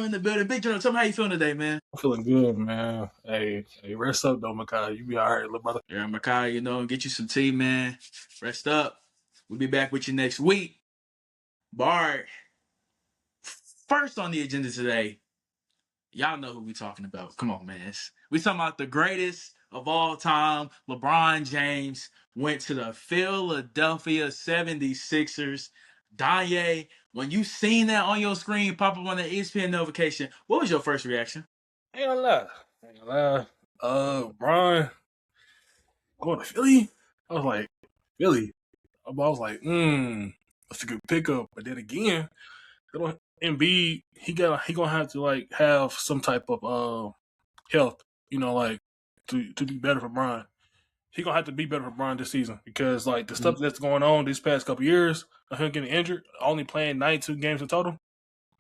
in the building. Big Joe, tell me how you feeling today, man. I'm feeling good, man. Hey, rest up, though, Makai. You be all right, little brother. Yeah, Makai, get you some tea, man. Rest up. We'll be back with you next week. Bart, first on the agenda today, y'all know who we talking about. Come on, man. We talking about the greatest of all time. LeBron James went to the Philadelphia 76ers. Donyea, when you seen that on your screen pop up on the ESPN notification, what was your first reaction? Ain't gonna lie. Ain't gonna lie. Brian going to Philly? I was like, Philly? I was like, that's a good pickup. But then again, Embiid, he gonna have to like have some type of health, like to be better for Brian. He gonna have to be better for Brian this season because like the stuff that's going on these past couple years of him getting injured, only playing 92 games in total.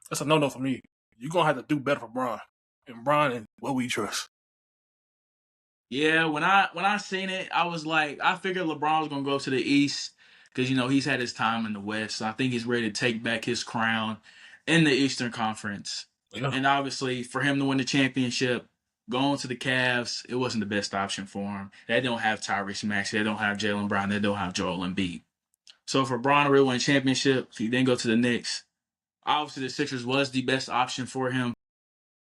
That's a no for me. You're gonna have to do better for Brian. And Brian is what we trust. Yeah, when I seen it, I was like, I figured LeBron was gonna go to the East because he's had his time in the West. So I think he's ready to take back his crown in the Eastern Conference. Yeah. And obviously, for him to win the championship, going to the Cavs, it wasn't the best option for him. They don't have Tyrese Maxey, they don't have Jaylen Brown, they don't have Joel Embiid. So for Bron to really win a championship, he then go to the Knicks. Obviously, the Sixers was the best option for him.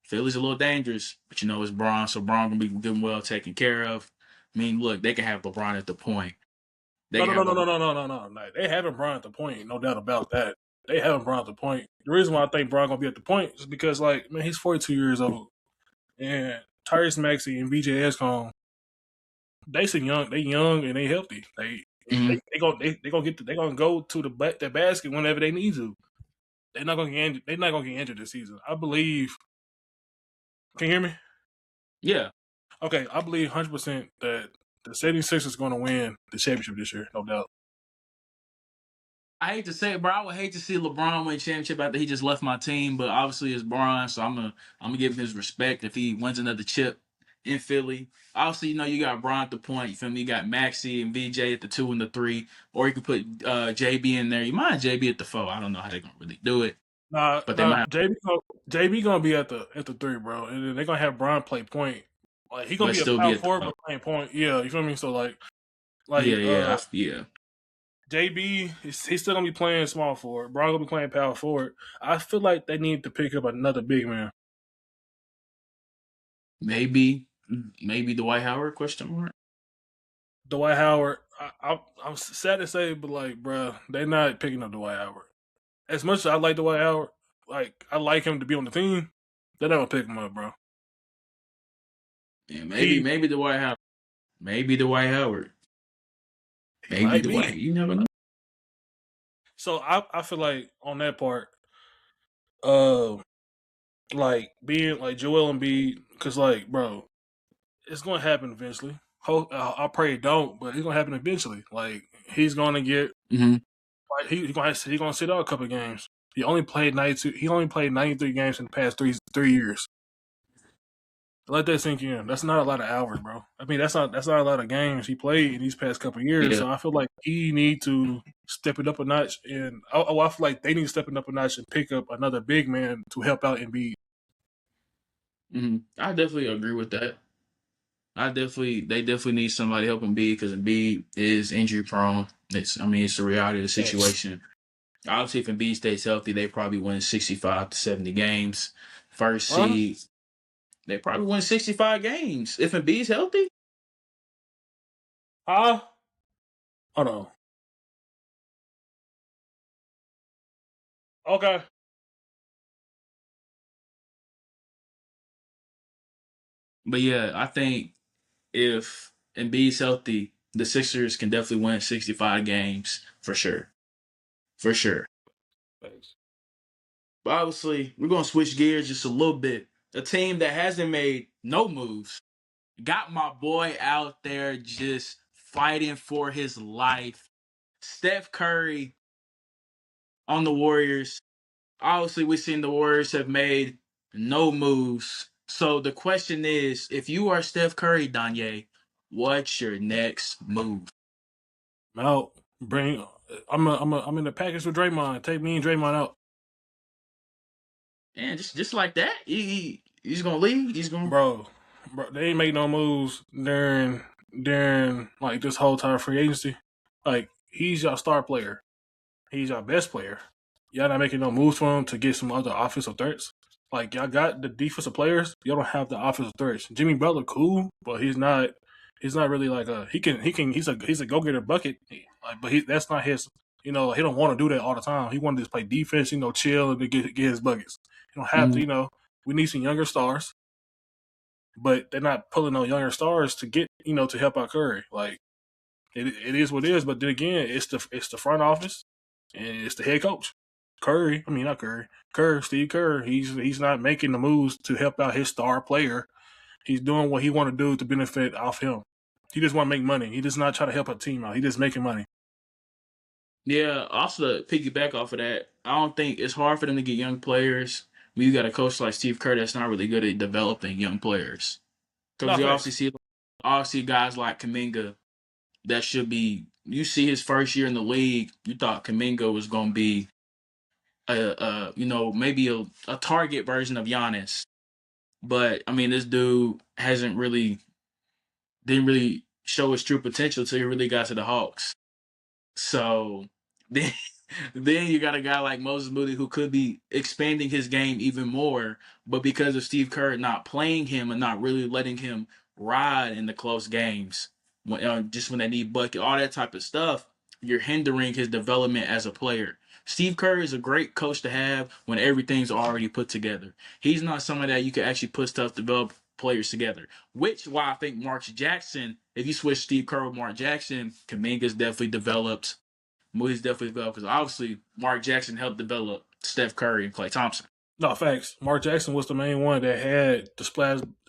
Philly's a little dangerous, but it's Bron, so Bron gonna be good and well taken care of. I mean, look, they can have LeBron at the point. No. They haven't Bron at the point, no doubt about that. They haven't Bron at the point. The reason why I think Bron gonna be at the point is because, like, man, he's 42 years old, and Tyrese Maxey and BJ Escom, they young and they healthy. They gonna go to the basket whenever they need to. They're not gonna get injured. They're not gonna get injured this season. I believe. Can you hear me? Yeah. Okay, I believe 100% that the 76ers is going to win the championship this year, no doubt. I hate to say it, bro. I would hate to see LeBron win a championship after he just left my team, but obviously it's Bron, so I'm gonna give him his respect if he wins another chip in Philly. Obviously, you got Bron at the point. You feel me? You got Maxey and VJ at the 2 and the 3, or you could put JB in there. You mind JB at the 4? I don't know how they're gonna really do it. But they might. JB gonna be at the 3, bro, and then they're gonna have Bron play point. Like he gonna be a power forward but playing point. Yeah, you feel me? So like yeah. JB, he's still gonna be playing small forward. Bron gonna be playing power forward. I feel like they need to pick up another big man. Maybe Dwight Howard? Question mark. Dwight Howard. I'm sad to say, but like, bro, they're not picking up Dwight Howard. As much as I like Dwight Howard, like I like him to be on the team, they're not gonna pick him up, bro. Yeah, maybe Dwight Howard. Maybe Dwight Howard. Maybe Dwight. You never know. So I feel like on that part, like being like Joel Embiid, because like, bro, it's gonna happen eventually. I pray it don't, but it's gonna happen eventually. Like he's gonna get, like he's gonna sit out a couple of games. He only played 92. He only played 93 games in the past 3 years. Let that sink in. That's not a lot of hours, bro. I mean, that's not a lot of games he played in these past couple of years. Yeah. So I feel like he need to step it up a notch, and I feel like they need to step it up a notch and pick up another big man to help out Embiid. I definitely agree with that. They definitely need somebody helping Embiid because Embiid is injury prone. It's the reality of the situation. Yes. Obviously, if Embiid stays healthy, they probably win 65 to 70 games. First seed, they probably win 65 games if Embiid's healthy. Oh no. Okay. But yeah, I think if Embiid's healthy, the Sixers can definitely win 65 games for sure. For sure. Thanks. But obviously, we're going to switch gears just a little bit. A team that hasn't made no moves got my boy out there just fighting for his life. Steph Curry on the Warriors. Obviously, we've seen the Warriors have made no moves. So the question is, if you are Steph Curry, Donyea, what's your next move? I'm in the package with Draymond. Take me and Draymond out. And just like that, he's gonna leave. He's gonna. bro. Bro, they ain't make no moves during like this whole time free agency. Like he's your star player. He's your best player. Y'all not making no moves for him to get some other offensive threats. Like y'all got the defensive players, y'all don't have the offensive threats. Jimmy Butler, cool, but he's not. He's not really like a. He can. He's a go getter bucket. Like, but that's not his. You know, he don't want to do that all the time. He wanted to play defense. You know, chill and to get his buckets. You don't have to. Mhm. You know, we need some younger stars, but they're not pulling no younger stars to get. You know, to help out Curry. Like it is what it is. But then again, it's the front office and it's the head coach. Curry, I mean not Curry. Steve Kerr. He's not making the moves to help out his star player. He's doing what he want to do to benefit off him. He just want to make money. He does not try to help a team out. He just making money. Yeah. Also, to piggyback off of that, I don't think it's hard for them to get young players when you got a coach like Steve Kerr that's not really good at developing young players. Because No you facts. obviously guys like Kaminga that should be. You see his first year in the league, you thought Kaminga was going to be maybe a target version of Giannis. But I mean, this dude hasn't really didn't really show his true potential until he really got to the Hawks. So then, then you got a guy like Moses Moody who could be expanding his game even more, but because of Steve Kerr not playing him and not really letting him ride in the close games, just when they need bucket, all that type of stuff, you're hindering his development as a player. Steve Kerr is a great coach to have when everything's already put together. He's not someone that you can actually put stuff, develop players together. Which why I think Mark Jackson, if you switch Steve Kerr with Mark Jackson, Kaminga's definitely developed. Moody's definitely developed because obviously Mark Jackson helped develop Steph Curry and Klay Thompson. No facts. Mark Jackson was the main one that had the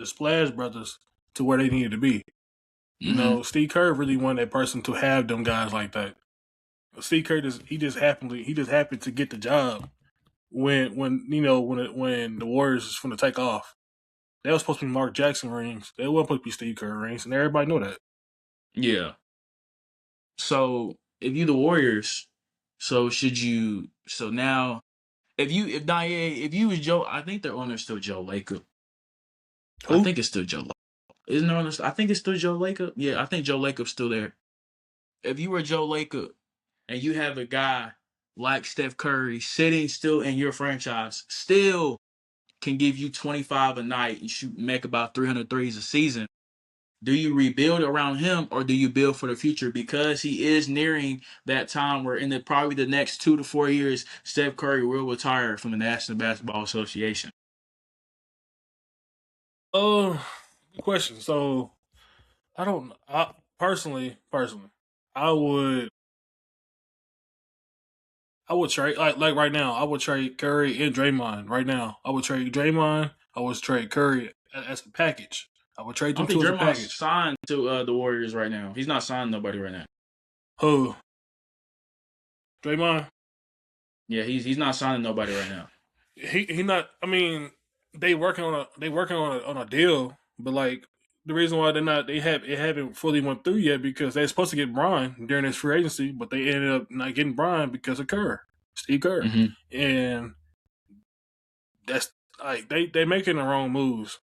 Splash Brothers to where they needed to be. You Mm-hmm. know, Steve Kerr really wanted that person to have them guys like that. Steve Kerr just happened to get the job when the Warriors was going to take off. That was supposed to be Mark Jackson rings. That wasn't supposed to be Steve Kerr rings, and everybody knew that. Yeah. So if you the Warriors, so should you? So now, if Donyea, if you was Joe, I think their owner's still Joe Lacob. I Who? think it's still Joe. Isn't there owner? I think it's still Joe Lacob. Yeah, I think Joe Lacob's still there. If you were Joe Lacob and you have a guy like Steph Curry sitting still in your franchise, still can give you 25 a night and make about 300 threes a season. Do you rebuild around him or do you build for the future? Because he is nearing that time where in probably the next 2 to 4 years, Steph Curry will retire from the National Basketball Association. Uh, good question. So I don't. I personally, I would I would trade like right now. I would trade Curry and Draymond right now. I would trade Draymond. I would trade Curry as a package. I would trade I don't them think two as a Draymond's package. signed to the Warriors right now. He's not signed nobody right now. Who? Draymond? Yeah, he's not signing nobody right now. He not. I mean, they working on a deal, but like the reason why they haven't fully went through yet because they're supposed to get Brian during this free agency, but they ended up not getting Brian because of Steve Kerr, Mm-hmm. and that's like they making the wrong moves.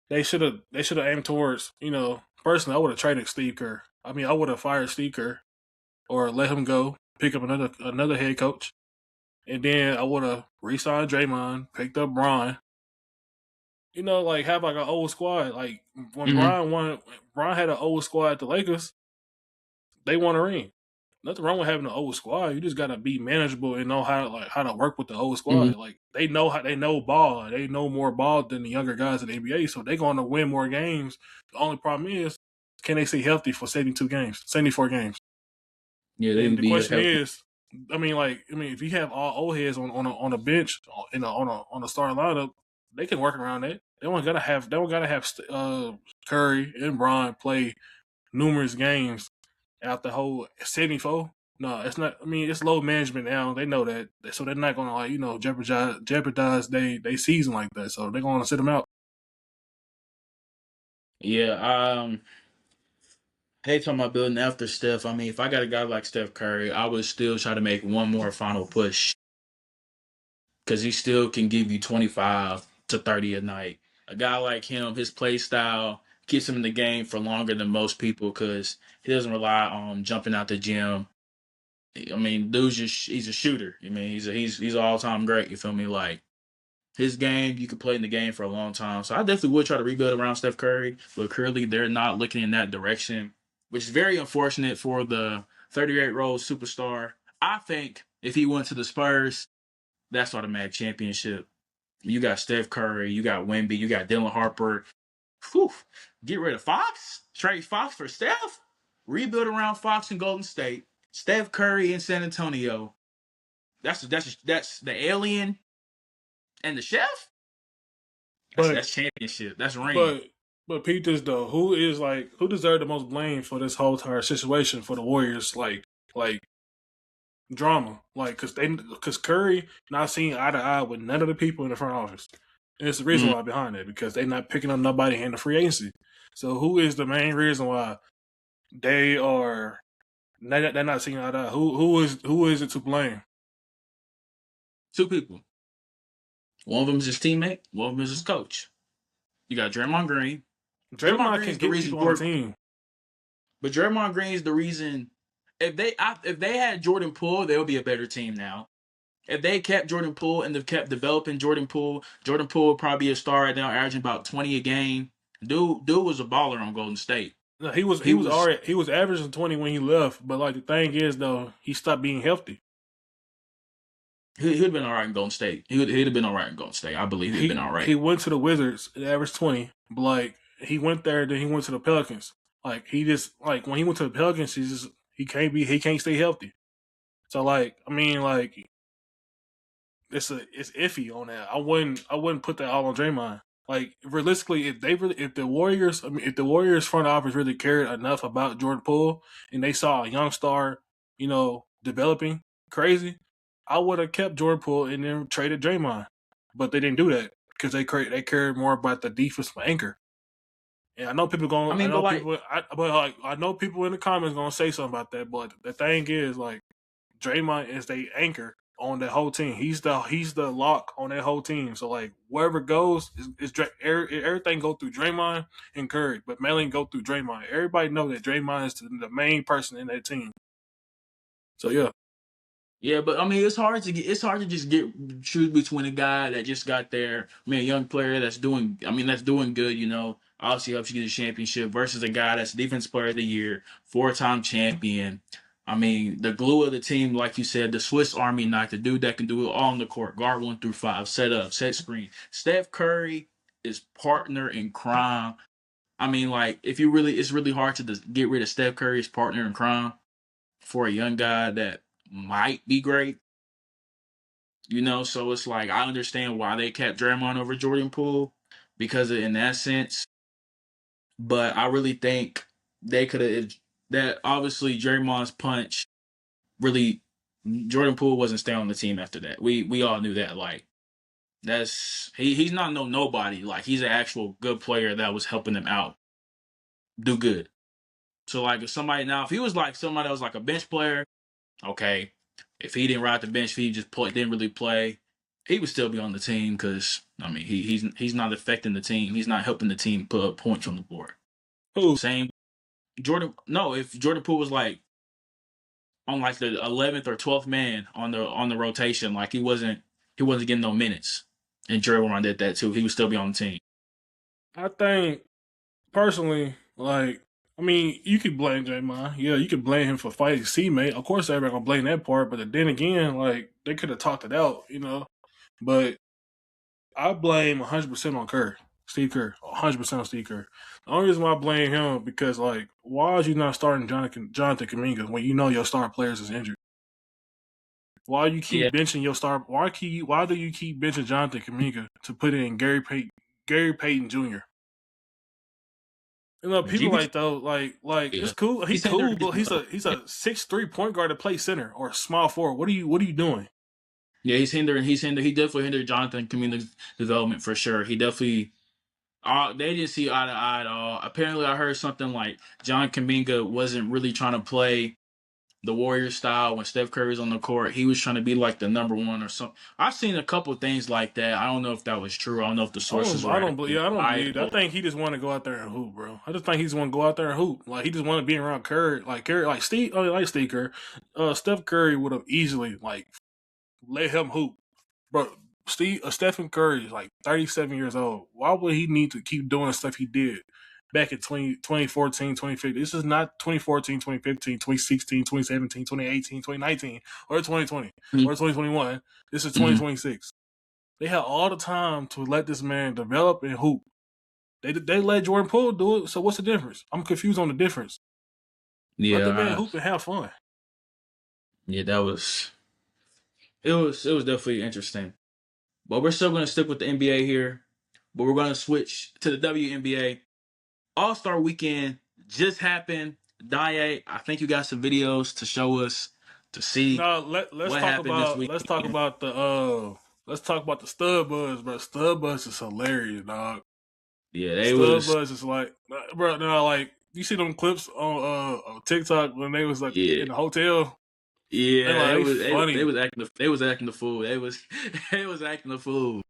They should have aimed towards, personally I would have traded Steve Kerr. I mean I would have fired Steve Kerr or let him go, pick up another head coach, and then I would have re-signed Draymond, picked up Brian. Like have like an old squad. Like when Mm-hmm. Brian had an old squad at the Lakers. They won a ring. Nothing wrong with having an old squad. You just gotta be manageable and know how to work with the old Mm-hmm. squad. Like they know ball. They know more ball than the younger guys in the NBA, so they're gonna win more games. The only problem is, can they stay healthy for 74 games? Yeah, they And would the be question healthy. is, if you have all old heads on a bench on a starting lineup, they can work around that. They don't gotta have Curry and Bron play numerous games out the whole 74. No, it's not. I mean, it's low management now. They know that, so they're not gonna jeopardize they season like that. So they're gonna sit them out. Yeah. Hey, talking about building after Steph. I mean, if I got a guy like Steph Curry, I would still try to make one more final push. because he still can give you 25 to 30 a night. A guy like him, his play style keeps him in the game for longer than most people because he doesn't rely on jumping out the gym. I mean, dude's just he's a shooter. I mean, he's an all time great. You feel me? Like his game, you could play in the game for a long time. So I definitely would try to rebuild around Steph Curry, but clearly they're not looking in that direction, which is very unfortunate for the 38-year-old superstar. I think if he went to the Spurs, that's automatic championship. You got Steph Curry, you got Wemby, you got Dylan Harper. Whew. Get rid of Fox, trade Fox for Steph, rebuild around Fox in Golden State, Steph Curry in San Antonio. That's the alien and the chef. But That's championship. That's ring. but but Pete, this though, who deserved the most blame for this whole entire situation for the Warriors? Like drama, like because Curry not seeing eye to eye with none of the people in the front office, and it's the reason Mm. why behind it because they're not picking up nobody in the free agency. So who is the main reason why they are they're not seeing eye to eye? Who is it to blame? Two people. One of them is his teammate. One of them is his coach. You got Draymond Green. Draymond Draymond Green can is the get reason people on the Jordan, team. but Draymond Green is the reason. If they had Jordan Poole, they would be a better team now. If they kept Jordan Poole and they've kept developing Jordan Poole would probably be a star right now, averaging about 20 a game. Dude was a baller on Golden State. No, he was He he was was already he was averaging 20 when he left, but like the thing is though, he stopped being healthy. he'd have been all right in Golden State. He'd have been all right in Golden State. I believe he'd have been all right. He went to the Wizards and averaged 20, but like he went there, then he went to the Pelicans. Like he just like when he went to the Pelicans, he can't stay healthy. So like I mean like it's iffy on that. I wouldn't put that all on Draymond. Like realistically, if the Warriors, I mean, if the Warriors front office really cared enough about Jordan Poole and they saw a young star, developing crazy, I would have kept Jordan Poole and then traded Draymond. But they didn't do that because they cared more about the defensive anchor. And I mean, but like, I know people in the comments gonna say something about that. But the thing is, like, Draymond is the anchor on that whole team. He's the lock on that whole team. So like wherever goes everything go through Draymond and Curry, but mainly go through Draymond. Everybody know that Draymond is the main person in that team. So yeah, yeah, but I mean, it's hard to just get choose between a guy that just got there. I mean, a young player that's doing good. Obviously helps you get a championship versus a guy that's defense player of the year, 4-time champion. I mean, the glue of the team, like you said, the Swiss Army knife, the dude that can do it all on the court, guard 1 through 5, set up, set screen. Steph Curry is partner in crime. I mean, like, it's really hard to get rid of Steph Curry's partner in crime for a young guy that might be great. So it's like I understand why they kept Draymond over Jordan Poole because in that sense, but I really think they could have that obviously Draymond's punch really Jordan Poole wasn't staying on the team after that. We all knew that. Like he's not nobody. Like he's an actual good player that was helping them out do good. So like if he was like somebody that was like a bench player, okay. If he didn't ride the bench, if he just didn't really play, he would still be on the team because I mean he's not affecting the team. He's not helping the team put up points on the board. who Same Jordan. No, if Jordan Poole was like on like the 11th or 12th man on the rotation, like he wasn't getting no minutes, and Draymond did that too. He would still be on the team. I think personally, like, I mean, you could blame Draymond. Yeah, you could blame him for fighting his teammate. Of course, everybody gonna blame that part. But then again, like, they could have talked it out. But I blame 100% on Curry, Steve Kerr, 100% on Steve Kerr. The only reason why I blame him because, like, why is you not starting Jonathan Kuminga when you know your star players is injured? Why you Yeah, keep benching your star? Why do you keep benching Jonathan Kuminga to put in Gary Payton Jr.? People GB. like though, like Yeah, it's cool. He he's hindered cool, his but he's a 6'3" point guard to play center or small forward. What are you doing? yeah he definitely hindered Jonathan Kuminga's development for sure. He definitely they didn't see eye to eye at all. Apparently, I heard something like John Kuminga wasn't really trying to play the Warrior style when Steph Curry's on the court. He was trying to be like the number one or something. I've seen a couple of things like that. I don't know if that was true. I don't know if the sources were I don't actually believe that. I reliable. think he just want to go out there and hoop, bro. I just think he just want to go out there and hoop. Like he just want to be around Curry, like Steve. I mean, like Steve Curry. Steph Curry would have easily like let him hoop, bro. Stephen Curry is like 37 years old. Why would he need to keep doing the stuff he did back in 2014, 2015? This is not 2014, 2015, 2016, 2017, 2018, 2019, or 2020, or 2021. This is Mm-hmm. 2026. They had all the time to let this man develop and hoop. They let Jordan Poole do it. So what's the difference? I'm confused on the difference. Let the man Yeah, hoop and have fun. yeah, that was it was definitely interesting. But we're still gonna stick with the NBA here, but we're gonna switch to the WNBA. All-Star Weekend just happened. Donyea, I think you got some videos to show us to see Now let's what talk happened this about weekend. let's talk about the stud buzz, bro. Stud buzz is hilarious, dog. Yeah, they Stud was buzz is like, bro. Now, like you see them clips on TikTok when they was like yeah. in the hotel. They Yeah, like they funny. they was acting the fool. They was they was acting the fool.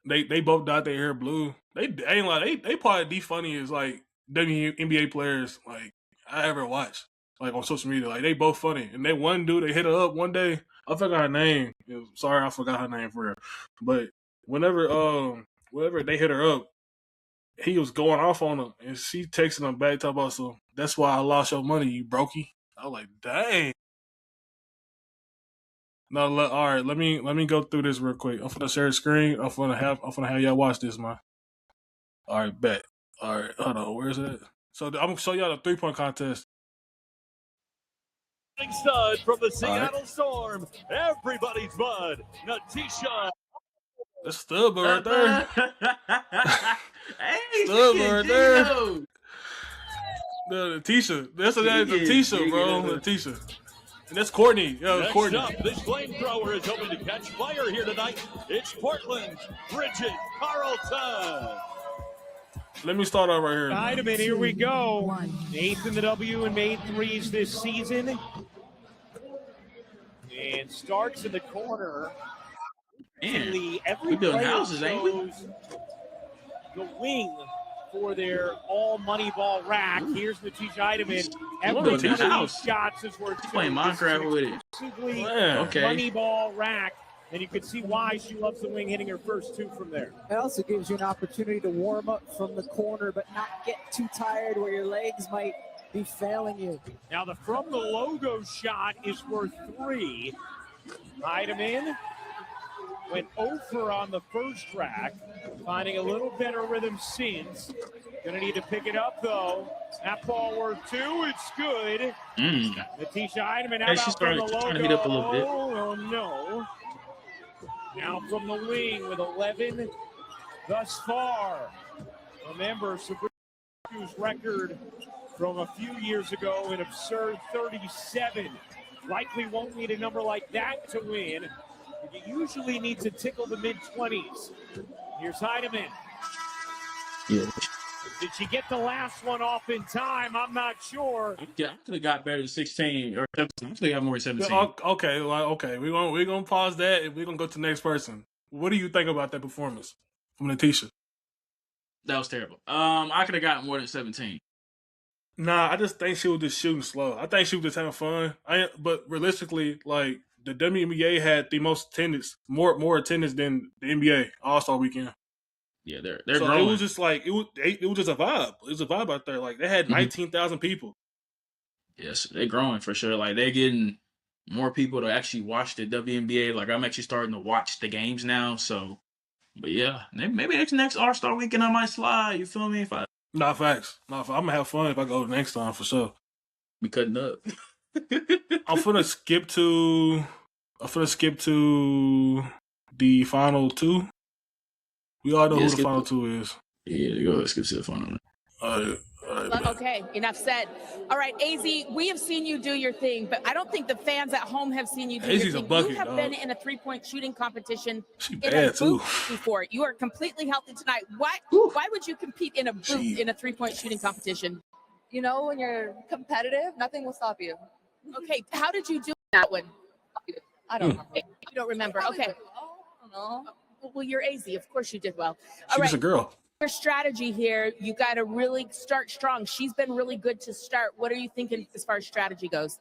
They both dyed their hair blue. They ain't like they probably the funniest like WNBA players like I ever watched like on social media. Like they both funny. And they one dude they hit her up one day. I forgot her name. Sorry, I forgot her name for real. But whenever they hit her up, he was going off on her, and she texting him back talking about so that's why I lost your money, you brokey. I was like, dang. No, all right. Let me go through this real quick. I'm gonna share the screen. I'm gonna have y'all watch this, man. All right, bet. All right, hold on. Where is it? So I'm gonna show y'all the 3-point contest. Stud from the Seattle Storm, everybody's bud, Natisha. That's Stubber right there. Hey, Stubber she right getting there. jiggy The Natisha. That's the name, though. Natisha, bro. Natisha. And that's Courtney. Yo, Next Courtney. up, this flamethrower is hoping to catch fire here tonight. It's Portland's Bridget Carlton. Let me start out right here. Heidemann, here we go. 8th in the WNBA threes this season. And starts in the corner. Man, Every we building player houses, ain't we? chose the wing for their all money ball rack. Here's Natisha Heidemann. Every one of these shots is worth playing Minecraft with it. Okay. Money ball rack. And you can see why she loves the wing, hitting her first two from there. It also gives you an opportunity to warm up from the corner, but not get too tired where your legs might be failing you. Now the from the logo shot is worth 3. Heidemann went over on the first rack, finding a little better rhythm since. Gonna need to pick it up though. That ball worth 2. It's good. Natisha Heidemann, how about from the logo? To heat up a little bit. Oh no. Now from the wing with 11 thus far. Remember, Sabrina's record from a few years ago, an absurd 37. Likely won't need a number like that to win. You usually need to tickle the mid-20s. Here's Heidemann. Yeah. Did she get the last one off in time? I'm not sure. Yeah, I could have got better than 16 or 17. I could have got more than 17. Okay, we're gonna pause that and we're gonna go to the next person. What do you think about that performance from Natisha? That was terrible. I could have got more than 17. Nah, I just think she was just shooting slow. I think she was just having fun. But realistically, like the WNBA had the most attendance, more attendance than the NBA All-Star Weekend. Yeah, they're so growing. It was just like it was just a vibe. It was a vibe out there. Like they had 19,000 people. Yes, they're growing for sure. Like they're getting more people to actually watch the WNBA. Like I'm actually starting to watch the games now. So, but yeah, maybe next All-Star Weekend I might slide. You feel me? Not facts. I'm gonna have fun if I go next time for sure. Be cutting up. I'm gonna skip to the final 2. We all know who the final 2 is. Yeah, go ahead, skip to the final. All right. Okay, enough said. All right, AZ, we have seen you do your thing, but I don't think the fans at home have seen you do AZ's your thing. A bucket, you have dog. been in a 3-point shooting competition in a booth before. You are completely healthy tonight. Why would you compete in a booth in a 3-point shooting competition? You know, when you're competitive, nothing will stop you. Okay, how did you do that one? I don't remember. You don't remember. Okay. I don't know. Well, you're AZ. Of course you did well. She All was a right. girl. Your strategy here, you got to really start strong. She's been really good to start. What are you thinking as far as strategy goes?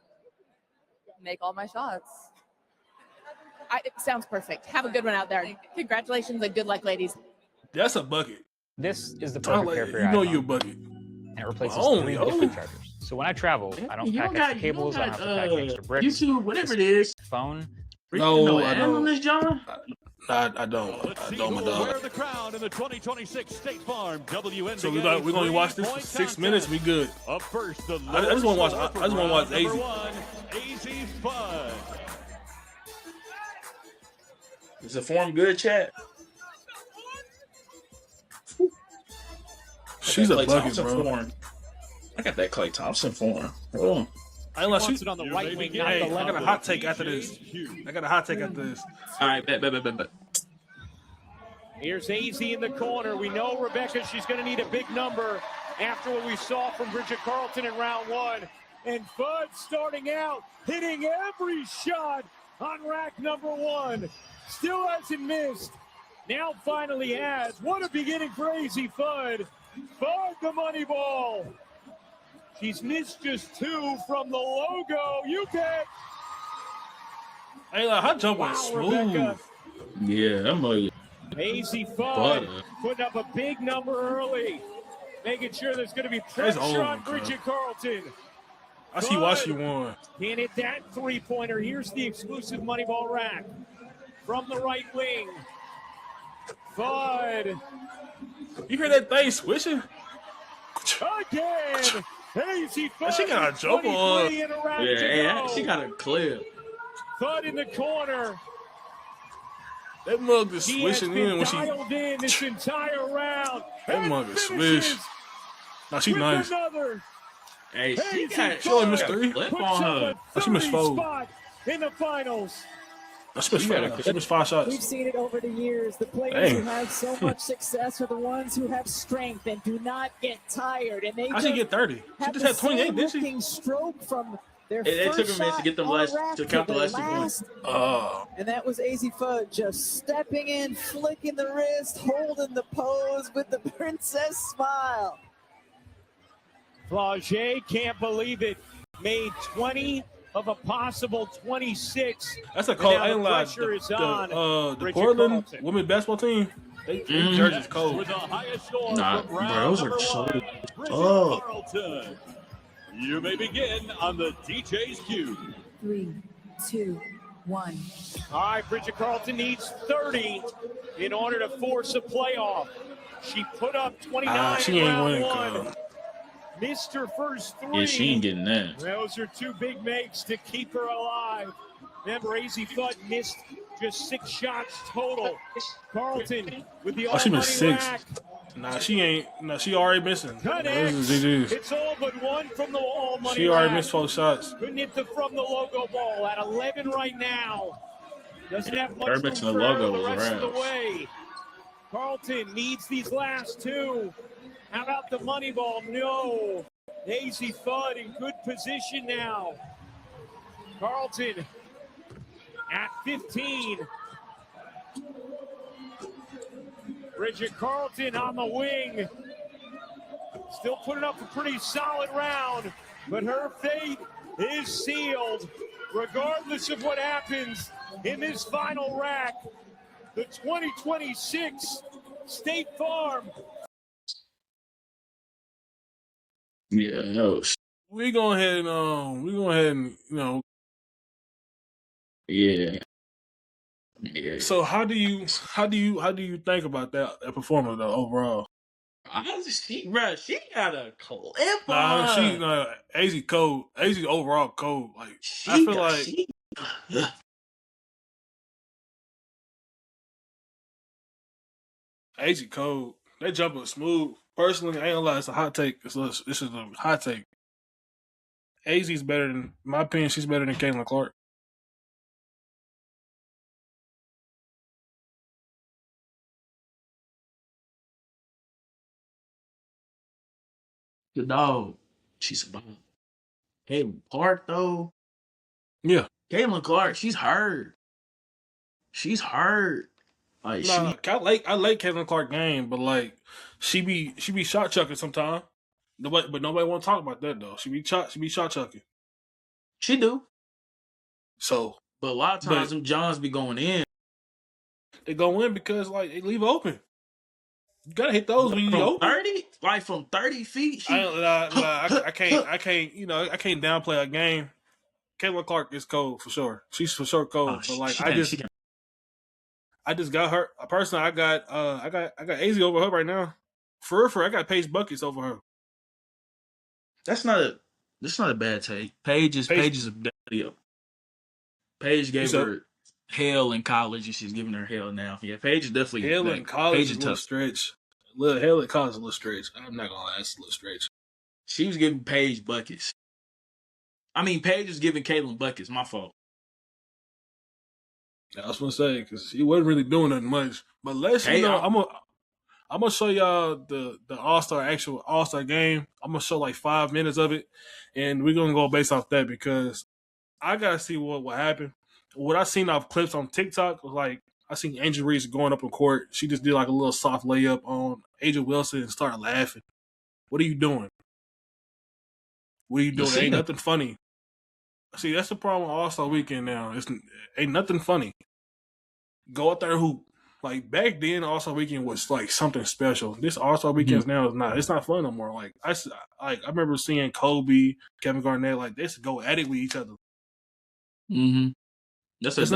Make all my shots. It sounds perfect. Have a good one out there. Congratulations and good luck, ladies. That's a bucket. This is the Talk perfect like, pair for you your know iPhone, you a bucket. and it replaces Well, 3 yo. different chargers. So when I travel, I don't You pack don't extra got cables, I don't have to pack extra bricks. YouTube, whatever it is. Phone. No, I ad don't. on this, John. I don't. Let's I see don't, who my will wear dog. the crown in the 2026 State Farm WNBA. So we're gonna watch this for 6 minutes. We good. Up first, the I just want to watch. lowest I just want to watch score for AZ. round number 1, AZ Fun. Is the form good, chat? She's a Klay bucket, Thompson bro. form. I got that Klay Thompson form. Oh. I ain't like Wants she. it on the You right may wing, begin. not Hey, the I left. got a hot take after this. I got a hot take after this. All right, bet. Here's AZ in the corner. We know Rebecca, she's going to need a big number after what we saw from Bridget Carlton in round 1. And Bud starting out, hitting every shot on rack number 1. Still hasn't missed. Now finally has. What a beginning for AZ Fudd. Fudd the money ball. She's missed just 2 from the logo. You bet. Hey, like her jump was Wow, smooth. Rebecca. Yeah, I'm like, AZ Fudd Butter. putting up a big number early. Making sure there's going to be pressure over, on Bridget Carlton. I see why she won. Can't hit that three-pointer. Here's the exclusive money ball rack from the right wing. Fudd You hear that thing swishing? again. AZ Fudd. She got a jump on. 23 in a rack yeah, to hey, go. she got a clip. Fudd in the corner. That mug is She has swishing been in when she. dialed in this entire round. That And mug is finishes swish. Nah, she with nice. another. Hey, she got She only missed 3. clip Puts on up her. a She missed 30 4. spot in the finals. She missed 5 shots. We've seen it over the years. The players Dang. who have so much success are the ones who have strength and do not get tired. And they How she get 30? She have just the had 28, same didn't she? looking stroke from their It took first a minute to shot get them on last- rack to count the their last 2 points. And that was AZ Fudd just stepping in, flicking the wrist, holding the pose with the princess smile. Flaugier can't believe it. Made 20 of a possible 26. That's a And cold. now I ain't the lie. pressure is on The Bridget Portland Carlton. women's basketball team, they jerseys cold. With the highest score Nah, from bro, round those number are so 1, Bridget tough. Carlton. You may begin on the DJ's cue. 3, 2, 1. All right, Bridget Carlton needs 30 in order to force a playoff. She put up 29 She in ain't round winning, 1. cuz. Missed her first 3. Yeah, she ain't getting that. Those are 2 big makes to keep her alive. Remember, AZ Fudd missed just 6 shots total. Carlton with the She all-money missed 6. rack. Nah, she ain't. Nah, she already missing. This is Connects. GG's. It's all but 1 from the all-money She already rack. missed 4 shots. Couldn't hit the from the logo ball at 11 right now. Doesn't have much Her room missing the for logo the was rest of the raps. way. Carlton needs these last 2. How about the money ball? No. AZ Fudd in good position now. Carlton at 15. Bridget Carlton on the wing. Still putting up a pretty solid round, but her fate is sealed. Regardless of what happens in this final rack, the 2026 State Farm. Yeah, no. We go ahead and Yeah. Yeah. So how do you think about that performance though overall? She got a clip Nah, on her. AZ cold. AZ overall cold. Like She I feel got- like she- AZ cold. That jumper was smooth. Personally, I ain't gonna lie, it's a hot take. This is a hot take. AZ's better than, in my opinion, she's better than Caitlin Clark. the dog. She's a dog. Hey, Park though. Yeah. Caitlin Clark, she's hurt. She's hurt. Like Nah, I like Caitlin Clark game, but like she be shot chucking sometimes. But nobody want to talk about that though. She be shot chucking. she do. So, But a lot of times them Johns be going in. they go in because like they leave open. You gotta hit those when you From open. 30? Like from 30 feet? I can't I can't downplay a game. Caitlin Clark is cold for sure. She's for sure cold. But like I just got her. Personally, I got AZ over her right now. For I got Paige Bueckers over her. That's not a bad take. Paige is a definitely. Paige gave her hell in college, and she's giving her hell now. Yeah, Paige is definitely hell in college Paige is a little stretch. Hell in college is a little stretch. I'm not gonna lie, it's a little stretch. She was giving Paige buckets. I mean, Paige was giving Caitlin buckets. My fault. I was gonna say because he wasn't really doing nothing much. But let's I'm gonna show y'all the actual All-Star game. I'm gonna show like 5 minutes of it, and we're gonna go based off that because I gotta see what happened. What I seen off clips on TikTok was like I seen Angel Reese going up in court. She just did like a little soft layup on Angel Wilson and started laughing. What are you doing? What are you doing? Ain't nothing funny. See, that's the problem with All-Star Weekend now. Ain't nothing funny. Go out there and hoop. Like back then, All-Star Weekend was like something special. This All-Star Weekend now is not. It's not fun no more. Like I remember seeing Kobe, Kevin Garnett, like they go at it with each other. Mm-hmm. It's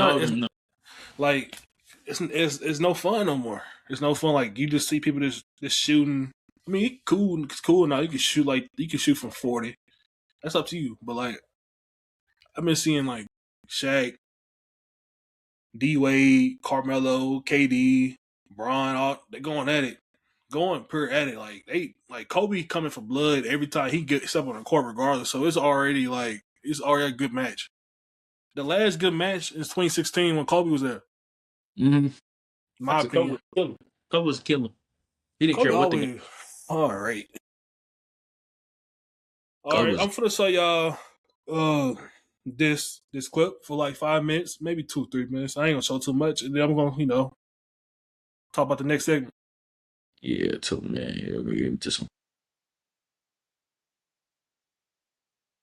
no fun no more. It's no fun. Like you just see people just shooting. I mean, it's cool now. You can shoot from 40. That's up to you. But like, I've been seeing like Shaq, D-Wade, Carmelo, KD, Bron, all they going at it. Going per at it. Like Kobe coming for blood every time he gets up on the court regardless. So it's already a good match. The last good match is 2016 when Kobe was there. Mm-hmm. My opinion. Kobe was killing. He didn't care what the All right. All right, I'm gonna show y'all this clip for like 5 minutes, maybe 2-3 minutes. I ain't gonna show too much, and then I'm gonna talk about the next segment. Yeah, man. Yeah, we're gonna get this one.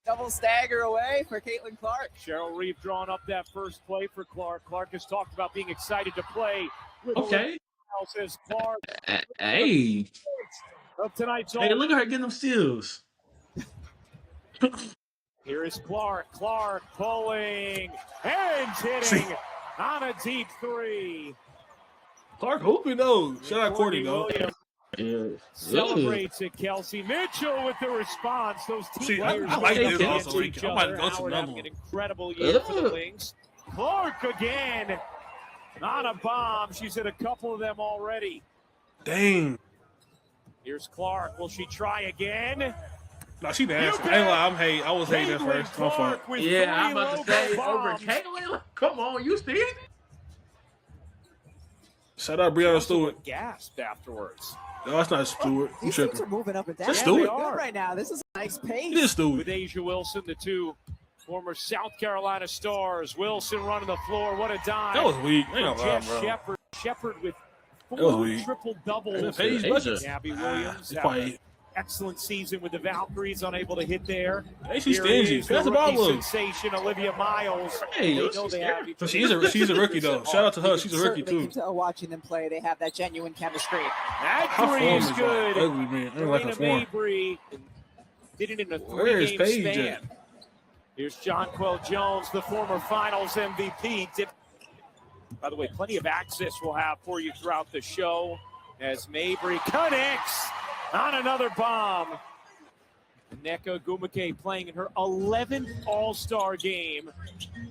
Double stagger away for Caitlin Clark. Cheryl Reeve drawing up that first play for Clark. Clark has talked about being excited to play with says Clark. Hey. Of tonight's hey, look at her getting them steals. Here is Clark. Clark pulling and hitting on a deep three. Clark hooping though. Shout out Courtney though. Celebrates it, Kelsey Mitchell with the response. Those team players I like this also. I'm about to go to another one. An incredible year for the Wings. Clark again on a bomb. She's hit a couple of them already. Dang. Here's Clark. Will she try again? No, she nasty. I was hating at first. My fault. Yeah, I'm about to say over Caitlin. Come on, you see it? Shout out Breanna Stewart. Gasped afterwards. No, that's not Stewart. These teams are moving up and down. That's Stewart. Right now. This is a nice pace. It is Stewart. With A'ja Wilson, the two former South Carolina stars. Wilson running the floor. What a dime. That was weak. Jeff Shepard. Shepard with 4 triple doubles. Paige Bueckers. Abby Williams. Excellent season with the Valkyries, unable to hit there. Hey, she's stingy. That's the problem. Sensation Olivia Miles. Hey, she's a rookie though. Shout out to her. She's a rookie too. Watching them play, they have that genuine chemistry. That three is good. Ugly, man. I don't like her form. Mabry did it in a 3-game span. Here's Jonquel Jones, the former Finals MVP. By the way, plenty of access we'll have for you throughout the show as Mabry connects on another bomb. Nneka Ogwumike playing in her 11th All-Star game.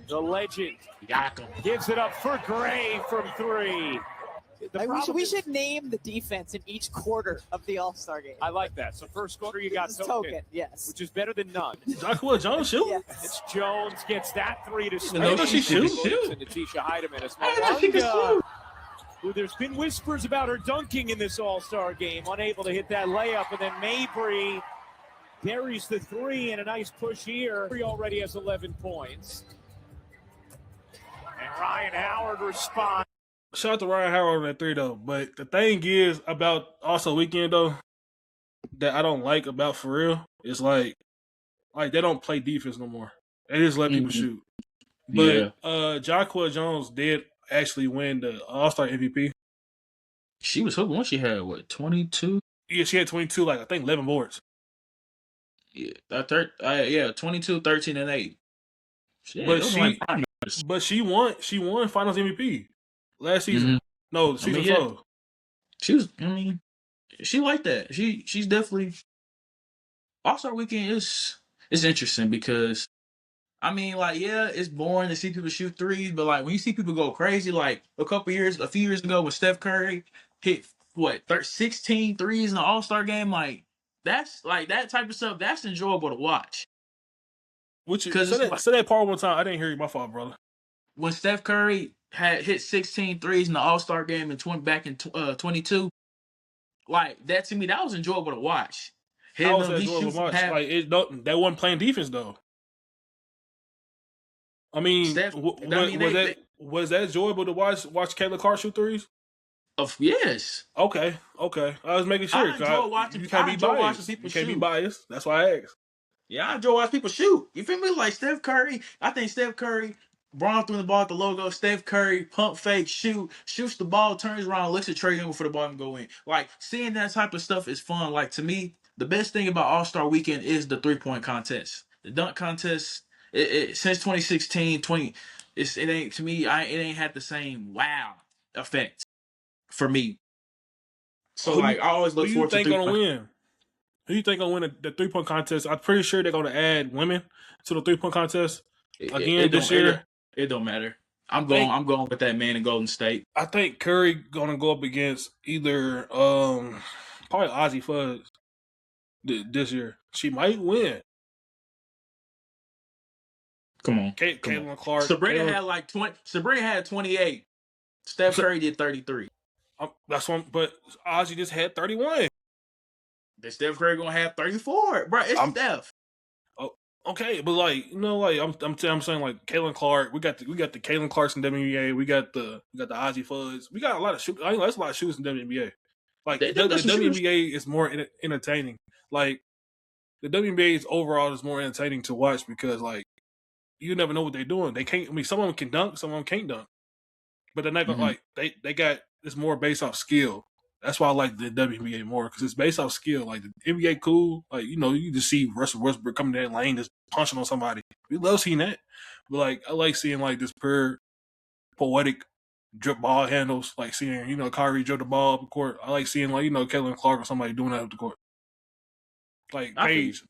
The legend gives it up for Gray from 3. We should name the defense in each quarter of the All-Star game. I like that. So first quarter you got Token, yes, which is better than none. Jonquel Jones shoot. Yes. It's Jones gets that 3 to start. I know she shoots. And Natisha Heidemann is Malanga, who there's been whispers about her dunking in this All-Star game, unable to hit that layup, and then Mabry buries the 3 and a nice push here. He already has 11 points. Ryan Howard responds. Shout out to Ryan Howard on that 3 though. But the thing is about also weekend though that I don't like about for real is like they don't play defense no more. They just let people shoot. Yeah. But Jonquel Jones did actually win the All-Star MVP. She was hoping when she had, 22? Yeah, she had 22, I think 11 boards. Yeah, 22, 13, and 8. Shit, But those she, are like but she won Finals MVP last season. No, season 4. She was. I mean, she like that. She's definitely All-Star Weekend is interesting because I mean, like, yeah, it's boring to see people shoot threes, but like when you see people go crazy, like a few years ago when Steph Curry hit 16 threes in the All-Star game, like that's like that type of stuff. That's enjoyable to watch. Say that part one time. I didn't hear you. My fault, brother. When Steph Curry had hit 16 threes in the All-Star game and back in 22, like that to me, that was enjoyable to watch. How was that enjoyable to watch? That wasn't playing defense though. I mean, was that enjoyable to watch Caitlin Clark shoot threes? Yes. Okay. I was making sure. I enjoy watching. You can't be biased. You can't be biased. That's why I asked. Yeah, I enjoy watching people shoot. You feel me? Like Steph Curry. I think Steph Curry, Braun threw the ball at the logo. Steph Curry, pump fake, shoots the ball, turns around, looks at Trae Young before the ball can go in. Like, seeing that type of stuff is fun. Like, to me, the best thing about All-Star Weekend is the three-point contest. The dunk contest, since 2016, it ain't, to me, it ain't had the same wow effect for me. So, I always look forward to who you think gonna win the 3-point contest? I'm pretty sure they're gonna add women to the 3-point contest again this year. It don't matter. I'm going with that man in Golden State. I think Curry gonna go up against either probably Ozzy Fuzz this year. She might win. Come on, Caitlin Clark. Sabrina had like 20. Sabrina had 28. Steph Curry did 33. That's one, but Ozzy just had 31. Then Steph Curry gonna have 34, bro. It's Steph. Oh, okay, but I'm saying like Caitlin Clark. We got the Caitlin Clarks in WNBA. We got the Ozzy Fuzz. We got a lot of shoot. I think that's a lot of shooters in WNBA. Like the WNBA is more entertaining. Like the WNBA overall is more entertaining to watch because like you never know what they're doing. They can't. I mean, some of them can dunk, some of them can't dunk. But they're not gonna they got it's more based off skill. That's why I like the WNBA more because it's based off skill. Like the NBA, cool. Like you just see Russell Westbrook coming in that lane, just punching on somebody. We love seeing that. But like I like seeing like this pure poetic drip ball handles. Like seeing Kyrie drip the ball up the court. I like seeing Caitlin Clark or somebody doing that up the court. Like Paige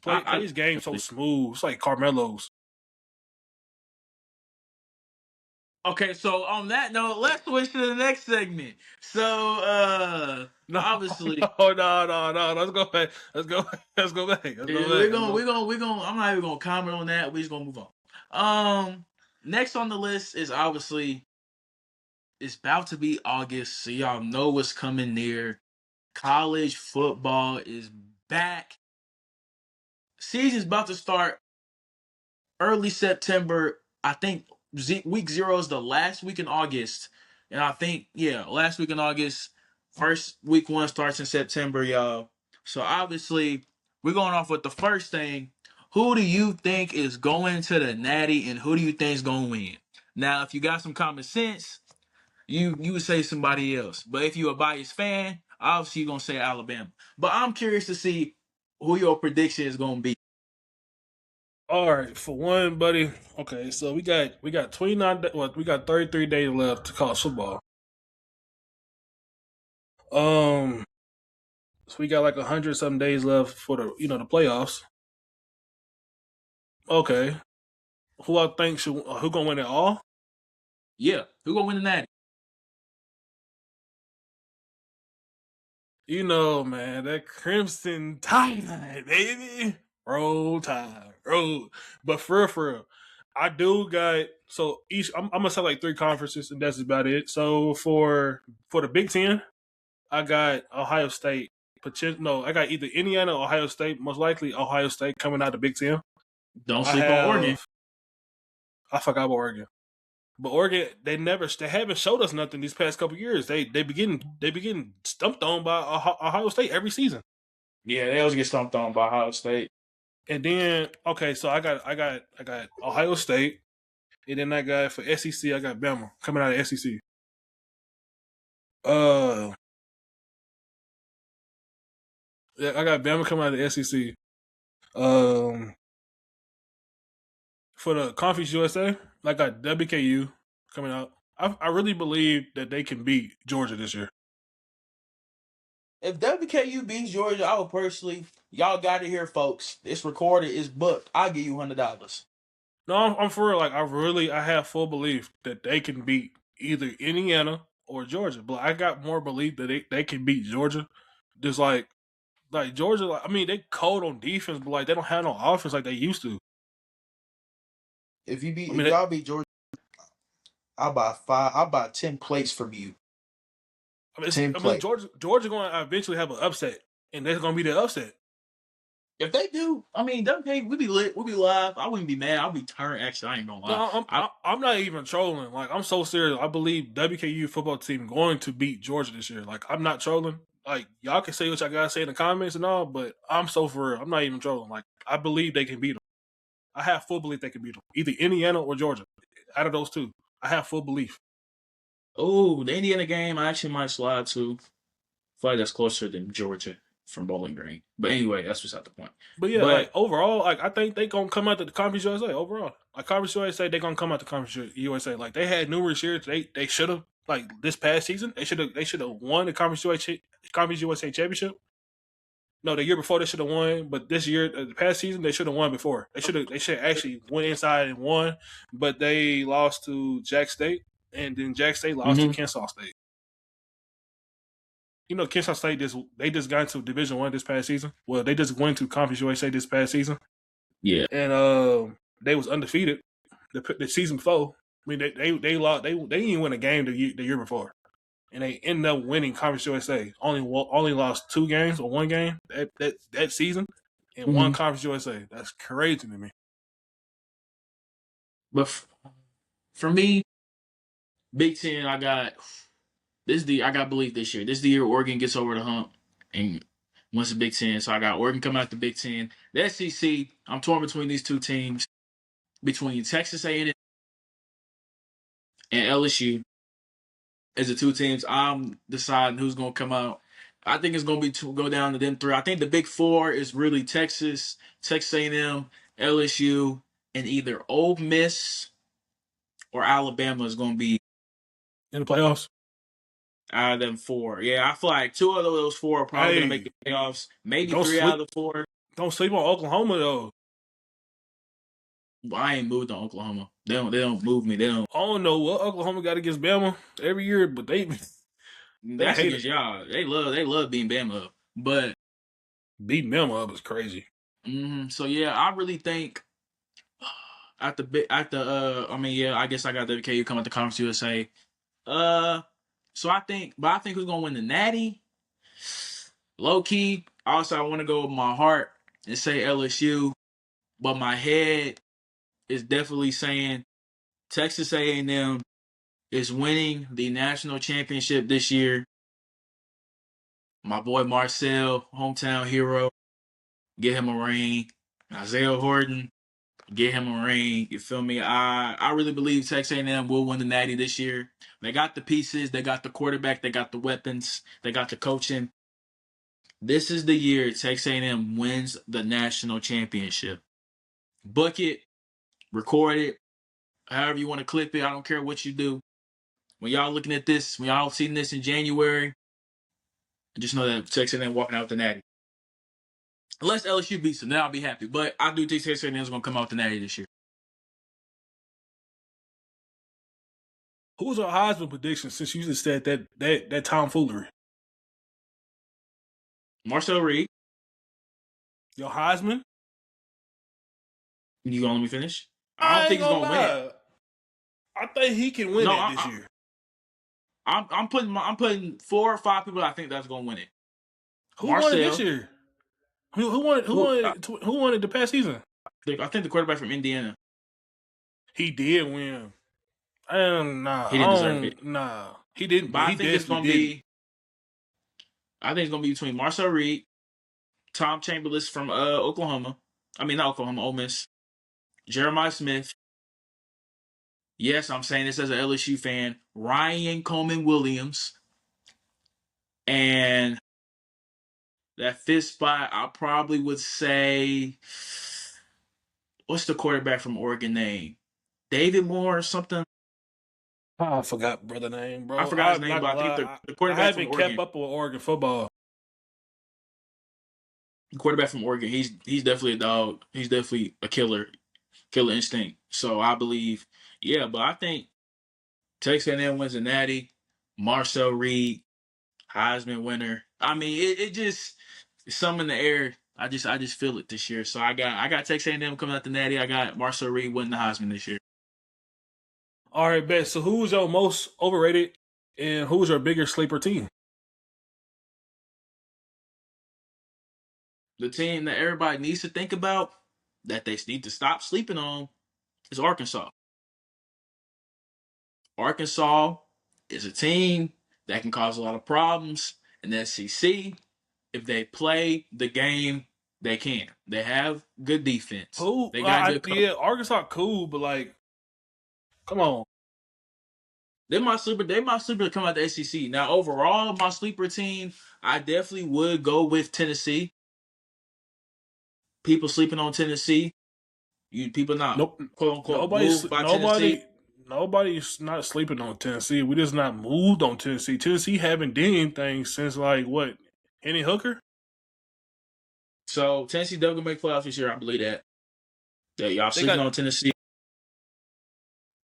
game so smooth. It's like Carmelo's. Okay, so on that note, let's switch to the next segment. So, obviously, no. Let's go back. We're gonna. I'm not even gonna comment on that. We're just gonna move on. Next on the list is obviously it's about to be August, so y'all know what's coming near. College football is back. Season's about to start early September. I think week 0 is the last week in August. And I think, last week in August. First week 1 starts in September, y'all. So obviously, we're going off with the first thing. Who do you think is going to the Natty and who do you think is going to win? Now, if you got some common sense, you would say somebody else. But if you're a biased fan, obviously you're going to say Alabama. But I'm curious to see who your prediction is going to be. All right, for one, buddy. Okay, so we got 29. We got 33 days left to college football. So we got like 100-something days left for the the playoffs. Okay, who I think who gonna win it all? Yeah, who gonna win the Natty? Man, that Crimson Tide, baby. Roll Tide, roll. But for real, I do got I'm gonna say like 3 conferences, and that's about it. So for the Big Ten, I got Ohio State. I got either Indiana or Ohio State. Most likely Ohio State coming out of the Big Ten. Don't sleep on Oregon. I forgot about Oregon. But Oregon, they haven't showed us nothing these past couple years. They begin stumped on by Ohio State every season. Yeah, they always get stumped on by Ohio State. And then so I got Ohio State, and then I got for SEC I got Bama coming out of SEC. Yeah, I got Bama coming out of the SEC. For the Conference USA, I got WKU coming out. I really believe that they can beat Georgia this year. If WKU beats Georgia, I would personally, y'all got it here, folks. It's recorded, it's booked. I'll give you $100. No, I'm for real. I have full belief that they can beat either Indiana or Georgia. But I got more belief that they can beat Georgia. Just like Georgia, they cold on defense, but they don't have no offense like they used to. If y'all beat Georgia, I'll buy 10 plates from you. 10 plates. Georgia going to eventually have an upset, and that's going to be the upset. If they do, WK, we be lit, we be live. I wouldn't be mad. I'll be turned. Actually, I ain't gonna lie. No, I'm not even trolling. I'm so serious. I believe WKU football team going to beat Georgia this year. I'm not trolling. Y'all can say what y'all gotta say in the comments and all, but I'm so for real. I'm not even trolling. I believe they can beat them. I have full belief they can beat them. Either Indiana or Georgia. Out of those two, I have full belief. Oh, the Indiana game, I actually might slide to. I feel like that's closer than Georgia from Bowling Green. But anyway, that's beside the point. But yeah, overall, I think they gonna come out to the Conference USA overall. Conference USA, they gonna come out to Conference USA. They had numerous years. They should have this past season. They should have won the Conference USA championship. No, the year before they should have won, but this year, the past season, they should have won before. They should actually went inside and won, but they lost to Jack State, and then Jack State lost to Kennesaw State. Kennesaw State just got into Division I this past season. Well, they just went to Conference USA this past season. Yeah, and they was undefeated the season before. They lost. They didn't even win a game the year before, and they ended up winning Conference USA. Only lost 2 games or 1 game that season, and won Conference USA. That's crazy to me. But for me, Big Ten, I got belief this year. This is the year Oregon gets over the hump and wins the Big Ten. So I got Oregon coming out the Big Ten. The SEC, I'm torn between these two teams, between Texas A&M and LSU. As the two teams, I'm deciding who's going to come out. I think it's going to go down to them 3. I think the Big 4 is really Texas A&M, LSU, and either Ole Miss or Alabama is going to be in the playoffs. Out of them 4. Yeah, I feel like 2 of those 4 are probably going to make the playoffs. Maybe 3 out of the 4. Don't sleep on Oklahoma, though. Well, I ain't moved on Oklahoma. They don't move me. They don't. I don't know what Oklahoma got against Bama every year, but that's against y'all. They love beating Bama up. But beating Bama up is crazy. So yeah, I really think I guess I got the WKU coming to Conference USA. So I think who's gonna win the Natty? Low key. Also, I want to go with my heart and say LSU, but my head is definitely saying Texas A&M is winning the national championship this year. My boy Marcel, hometown hero, get him a ring. Isaiah Horton, get him a ring. You feel me? I really believe Texas A&M will win the Natty this year. They got the pieces. They got the quarterback. They got the weapons. They got the coaching. This is the year Texas A&M wins the national championship. Book it. Record it. However you want to clip it. I don't care what you do. When y'all looking at this, when y'all seeing this in January, just know that Texas A&M walking out with the Natty. Unless LSU beats them, then I'll be happy. But I do think Texas A&M is going to come out with the Natty this year. Who's our Heisman prediction since you just said that tomfoolery? Marcel Reed. Your Heisman? You going to let me finish? I don't think he's going to win. I think he can win it this year. I'm putting 4 or 5 people I think that's going to win it. Who won it this year? Who won it the past season? I think the quarterback from Indiana. He did win. Nah, He didn't deserve it. nah. He didn't. But He definitely didn't. I think it's gonna be between Marcel Reed, Tom Chamberlain from Oklahoma. I mean not Oklahoma, Ole Miss. Jeremiah Smith. Yes, I'm saying this as an LSU fan. Ryan Coleman Williams. And that fifth spot, I probably would say, what's the quarterback from Oregon name? David Moore or something? I forgot brother name, bro. I forgot his I'm name, not but gonna I think lie. the I quarterback from haven't Oregon. kept up with Oregon football. The quarterback from Oregon, he's definitely a dog. He's definitely a killer instinct. So I believe, yeah, but I think Texas A&M wins the Natty. Marcel Reed, Heisman winner. I mean, it just some in the air. I just feel it this year. So I got Texas A&M coming out the Natty. I got Marcel Reed winning the Heisman this year. All right, bet. So who's your most overrated and who's your bigger sleeper team? The team that everybody needs to think about that they need to stop sleeping on is Arkansas. Arkansas is a team that can cause a lot of problems in the SEC. If they play the game, they can. They have good defense. Who? They got good coach. Yeah, Arkansas cool, but like, come on. They my sleeper to come out the SEC. Now, overall, my sleeper team, I definitely would go with Tennessee. People sleeping on Tennessee. People not Nope. quote unquote moved by Tennessee. Nobody's not sleeping on Tennessee. We just not moved on Tennessee. Tennessee haven't done anything since like what? Henny Hooker? So Tennessee definitely make playoffs this year. I believe that. Yeah, y'all sleeping on Tennessee.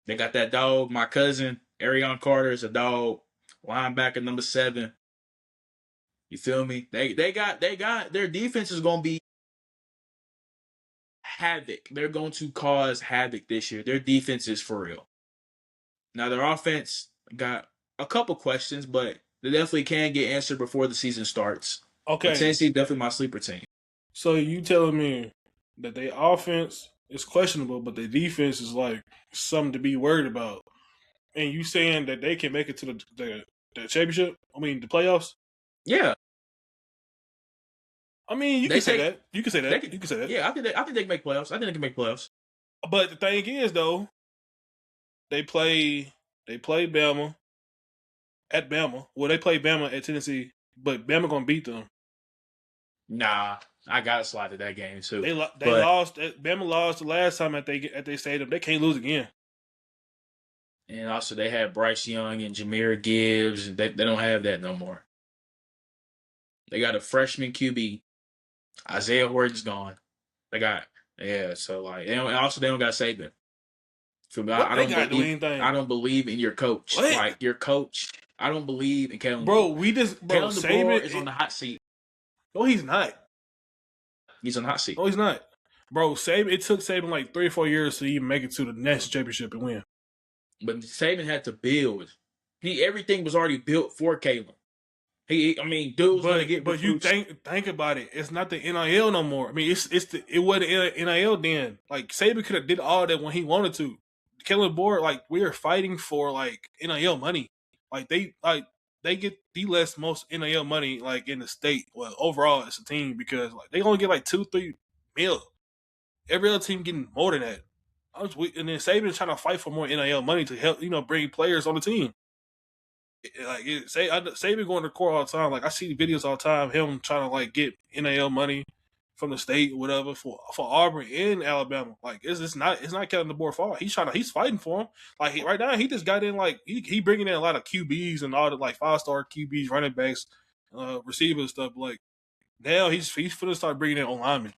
They got that dog. My cousin Arion Carter is a dog. Linebacker number 7. You feel me? They got their defense is gonna be havoc. They're going to cause havoc this year. Their defense is for real. Now their offense got a couple questions, but they definitely can get answered before the season starts. Okay. But Tennessee definitely my sleeper team. So you telling me that their offense is questionable, but their defense is like something to be worried about, and you saying that they can make it to the championship? I mean, the playoffs? Yeah. I mean, you can say that. You can say that. You can say that. Yeah, I think they can make playoffs. I think they can make playoffs. But the thing is, though, they play Bama at Bama. Well, they play Bama at Tennessee, but Bama gonna beat them. Nah, I gotta slide to that game too. They lost. Bama lost the last time at they stadium. They can't lose again. And also, they had Bryce Young and Jahmyr Gibbs. They don't have that no more. They got a freshman QB. Isaiah Horton's gone. So like they don't got Saban. I don't believe in your coach. What? Like your coach, I don't believe in Kellen. Bro, Kellen Saban is on the hot seat. No, he's not. He's on the hot seat. No, he's not. Bro, Saban. It took Saban like 3 or 4 years to even make it to the national championship and win. But Saban had to build. Everything was already built for Kalen. Dude was going to get. But you think about it. It's not the NIL no more. I mean, it wasn't NIL then. Like Saban could have did all that when he wanted to. Kellen Board, like we are fighting for like NIL money. Like they get the most NIL money like in the state. Well, overall as a team because like they only get like 2-3 mil. Every other team getting more than that. And then Saban's trying to fight for more NIL money to help bring players on the team. Saban going to court all the time. Like I see videos all the time, him trying to like get NIL money from the state, or whatever, for Auburn and Alabama. Like it's not Kellen DeBoer's fault. He's fighting for him. Like right now, he just got in like he bringing in a lot of QBs and all the like 5-star QBs, running backs, receivers stuff. Like now he's finna start bringing in O-linemen,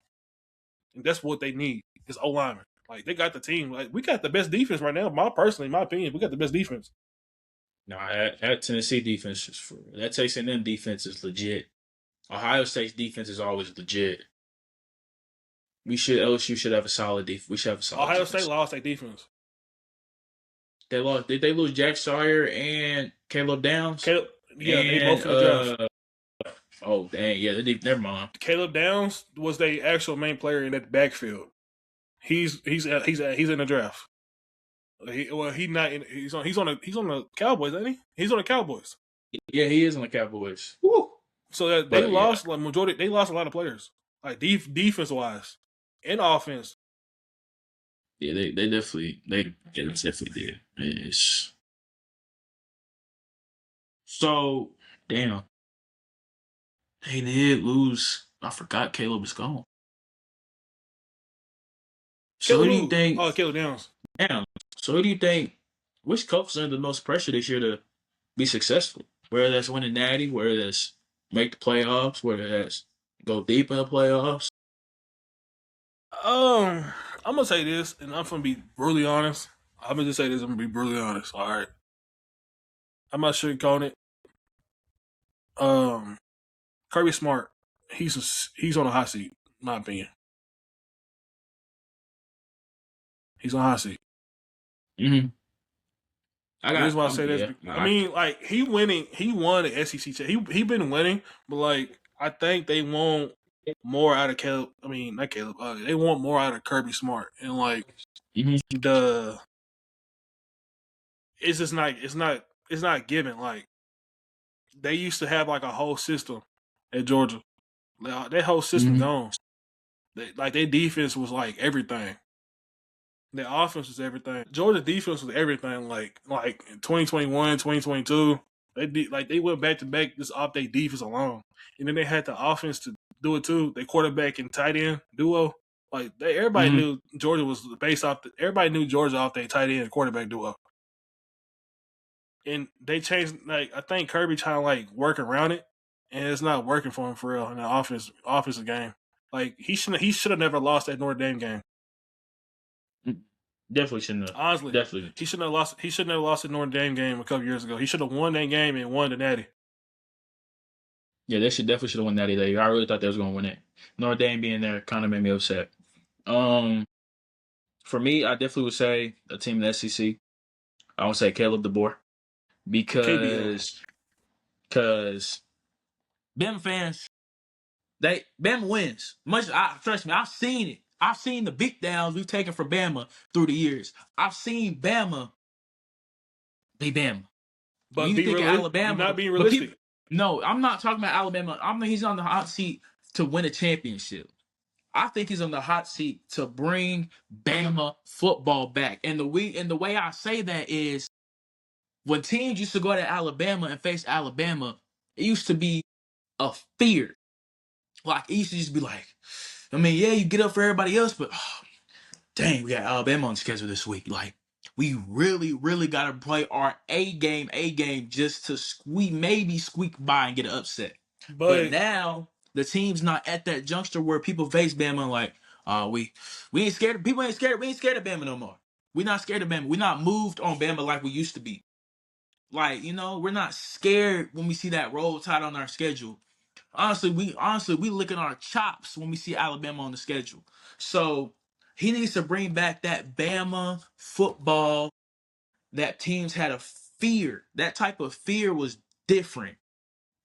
and that's what they need is O-linemen. Like they got the team. Like we got the best defense right now. In my opinion, we got the best defense. No, that Tennessee defense is that Texas A&M defense is legit. Ohio State's defense is always legit. LSU should have a solid defense. We should have a solid Ohio defense. State lost their defense. They lost. Did they lose Jack Sawyer and Caleb Downs? They both in the draft. Oh dang, yeah, never mind. Caleb Downs was the actual main player in that backfield. He's in the draft. He's not. He's on the Cowboys, ain't he? He's on the Cowboys. Yeah, he is on the Cowboys. Woo. So that they But yeah, lost like majority. They lost a lot of players, like defense wise and offense. yeah, they definitely did. It's so damn. They did lose. I forgot Caleb was gone. So who do you Caleb, think? Caleb Downs. Damn. So who do you think? Which coach is under the most pressure this year to be successful? Whether that's winning Natty, whether that's make the playoffs, whether that's go deep in the playoffs. I'm gonna say this, and I'm gonna be brutally honest. I'm gonna just say this. I'm gonna be brutally honest. All right. I'm not sugarcoating it. Kirby Smart. He's on a hot seat. In my opinion. He's on a hot seat. Mm-hmm. The reason why I say this, yeah, I mean, like he won the SEC. He been winning, but like I think they want more out of Caleb. I mean, not Caleb. They want more out of Kirby Smart, and like it's just not. It's not given. Like they used to have like a whole system at Georgia. That whole system gone. Their defense was like everything. Their offense was everything. Georgia defense was everything. Like in 2021, 2022, they went back to back just off their defense alone, and then they had the offense to do it too. Their quarterback and tight end duo. Like everybody knew Georgia was based off. Everybody knew Georgia off their tight end and quarterback duo. And they changed. Like I think Kirby trying to like work around it, and it's not working for him for real in the offensive game. Like he should have never lost that Notre Dame game. Definitely shouldn't have. Honestly, definitely he shouldn't have lost. He shouldn't have lost the Notre Dame game a couple years ago. He should have won that game and won the Natty. Yeah, they definitely should have won that day. I really thought they was going to win it. Notre Dame being there kind of made me upset. For me, I definitely would say a team in the SEC. I would say Caleb DeBoer because Bama fans, Bama wins. Trust me, I've seen it. I've seen the beat downs we've taken from Bama through the years. I've seen Bama be Bama. But when you think of Alabama, you're not being realistic. No, I'm not talking about Alabama. He's on the hot seat to win a championship. I think he's on the hot seat to bring Bama football back. And the way I say that is when teams used to go to Alabama and face Alabama, it used to be a fear. Like it used to just be like, I mean, yeah, you get up for everybody else, but dang, we got Alabama on the schedule this week. Like, we really, really got to play our A game just to maybe squeak by and get an upset. But now the team's not at that juncture where people face Bama like, we ain't scared. People ain't scared. We ain't scared of Bama no more. We're not scared of Bama. We're not moved on Bama like we used to be. Like, we're not scared when we see that roll tide on our schedule. Honestly, we licking our chops when we see Alabama on the schedule. So he needs to bring back that Bama football that teams had a fear. That type of fear was different.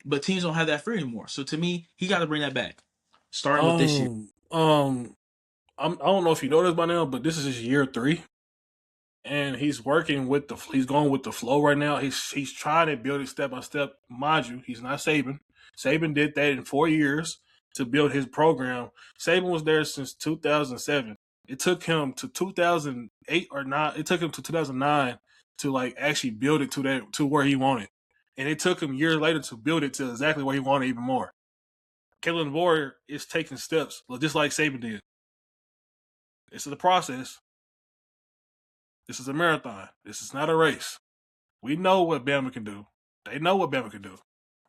But teams don't have that fear anymore. So to me, he got to bring that back. Starting with this year. I don't know if you know this by now, but this is his year 3. And he's going with the flow right now. He's trying to build it step by step. Mind you, he's not Saban. Saban did that in 4 years to build his program. Saban was there since 2007. It took him to 2008 or 9. It took him to 2009 to like actually build it to where he wanted. And it took him years later to build it to exactly where he wanted even more. Caleb DeBoer is taking steps just like Saban did. This is a process. This is a marathon. This is not a race. We know what Bama can do. They know what Bama can do.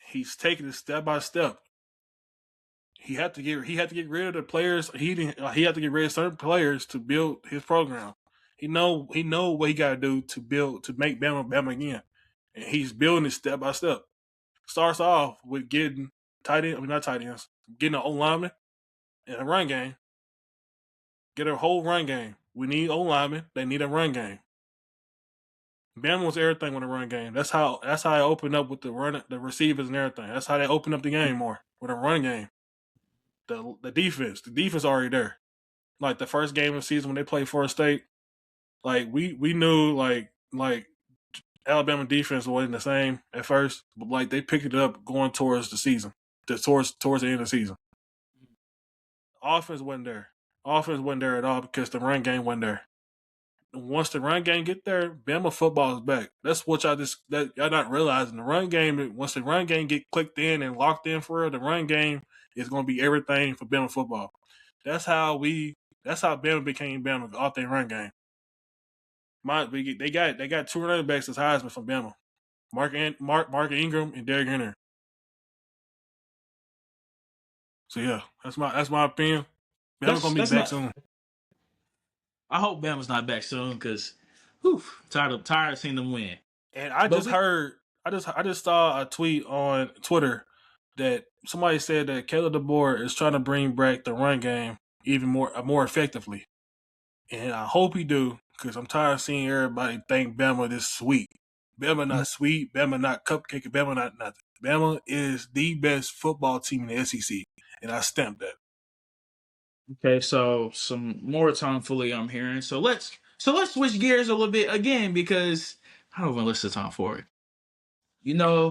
He's taking it step by step. He had to get rid of the players. He had to get rid of certain players to build his program. He know what he got to do to make Bama again, and he's building it step by step. Starts off with getting getting an O lineman and a run game. Get a whole run game. We need O linemen. They need a run game. Bama was everything with a run game. That's how I opened up with the receivers and everything. That's how they opened up the game more with a run game. The defense already there. Like the first game of the season when they played Florida State, Like we knew like Alabama defense wasn't the same at first, but like they picked it up going towards the season, towards the end of the season. Offense wasn't there. Offense wasn't there at all because the run game wasn't there. Once the run game get there, Bama football is back. That's what y'all not realizing. The run game, once the run game get clicked in and locked in for real, the run game is going to be everything for Bama football. That's how Bama became Bama off their run game. They got two running backs as Heisman from Bama, Mark Ingram and Derrick Henry. So yeah, that's my opinion. Bama's gonna be back soon. I hope Bama's not back soon because, tired of seeing them win. And I just saw a tweet on Twitter that somebody said that Caleb DeBoer is trying to bring back the run game even more effectively. And I hope he do, because I'm tired of seeing everybody think Bama is sweet. Bama not sweet, Bama not cupcake, Bama not nothing. Bama is the best football team in the SEC, and I stamp that. Okay, so some more tomfoolery I'm hearing. So let's switch gears a little bit again because I don't even listen to Tom Ford. You know,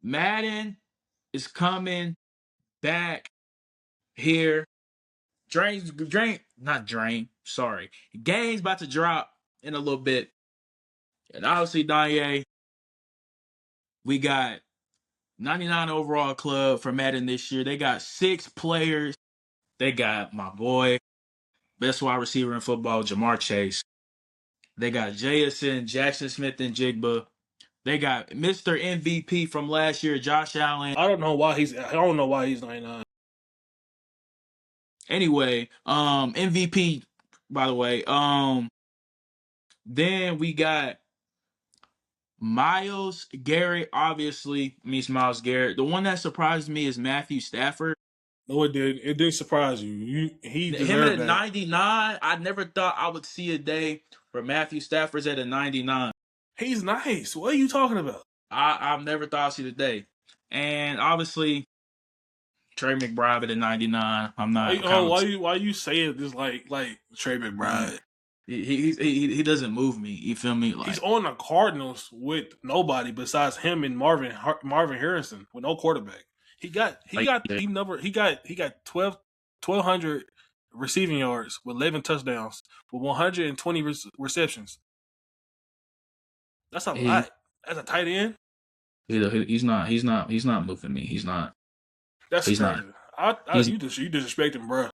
Madden is coming back here. Game's about to drop in a little bit. And obviously, Donyea, we got 99 overall club for Madden this year. They got 6 players. They got my boy, best wide receiver in football, Jamar Chase. They got Jason, Jackson Smith, and Jigba. They got Mr. MVP from last year, Josh Allen. I don't know why he's 99. Anyway, MVP, by the way. Then we got Myles Garrett, obviously means Myles Garrett. The one that surprised me is Matthew Stafford. No, it did. It did surprise you. He deserved him at that. 99. I never thought I would see a day where Matthew Stafford's at a 99. He's nice. What are you talking about? I've never thought I'd see the day. And obviously, Trey McBride at a 99. I'm not. Why you say it just like Trey McBride? He doesn't move me. You feel me? He's on the Cardinals with nobody besides him and Marvin Harrison with no quarterback. He got 1,200 receiving yards with 11 touchdowns with 120 receptions. That's a lot. As a tight end. He's not moving me. He's not. That's he's crazy. Not. You disrespect him, bro.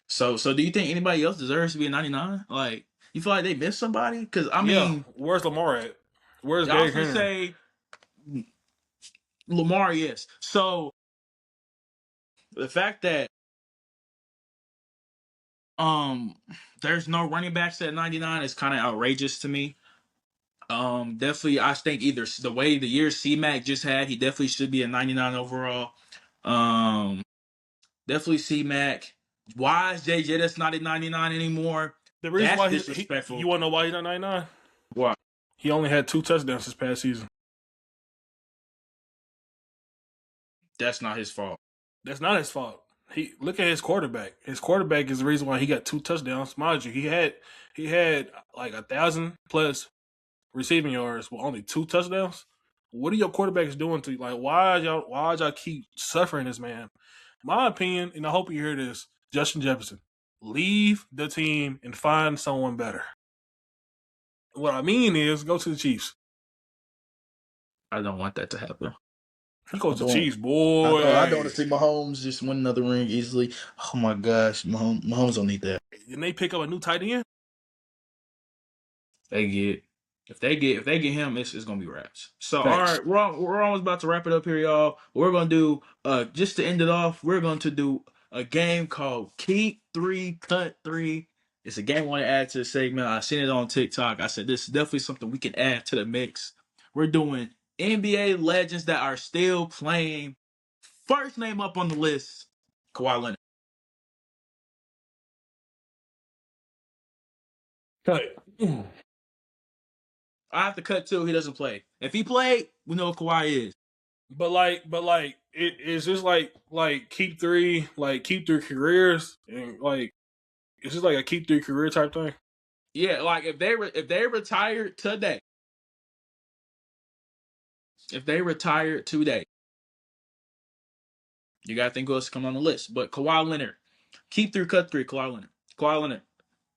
So do you think anybody else deserves to be a 99? Like, you feel like they missed somebody? Because I mean, where's Lamar at? Where's Derrick Henry? Say Lamar, yes. So the fact that there's no running backs at 99 is kind of outrageous to me. Definitely, I think either the way the year C-Mac just had, he definitely should be a 99 overall. Definitely C-Mac. Why is Jay Jettis not at 99 anymore? The reason That's why disrespectful. You want to know why he's not 99? Why? He only had 2 touchdowns this past season. That's not his fault. That's not his fault. Look at his quarterback. His quarterback is the reason why he got 2 touchdowns. Mind you, he had like 1,000 plus receiving yards with only 2 touchdowns. What are your quarterbacks doing to you? Like, why y'all keep suffering this man? My opinion, and I hope you hear this, Justin Jefferson, leave the team and find someone better. What I mean is, go to the Chiefs. I don't want that to happen. He goes to the Chiefs, boy. I don't want to see Mahomes just win another ring easily. Oh my gosh, Mahomes don't need that. And they pick up a new tight end. If they get him, it's gonna be wraps. So Thanks. All right, we're almost about to wrap it up here, y'all. We're gonna do just to end it off. We're going to do a game called Keep 3, Cut 3. It's a game I want to add to the segment. I seen it on TikTok. I said this is definitely something we can add to the mix. We're doing NBA legends that are still playing. First name up on the list, Kawhi Leonard. Cut. I have to cut 2. He doesn't play. If he played, we know what Kawhi is. But it's just like keep 3 careers, and like it's just like a keep 3 career type thing. Yeah, like if they retired today, you gotta think who else come on the list. But Kawhi Leonard, keep through cut three. Kawhi Leonard.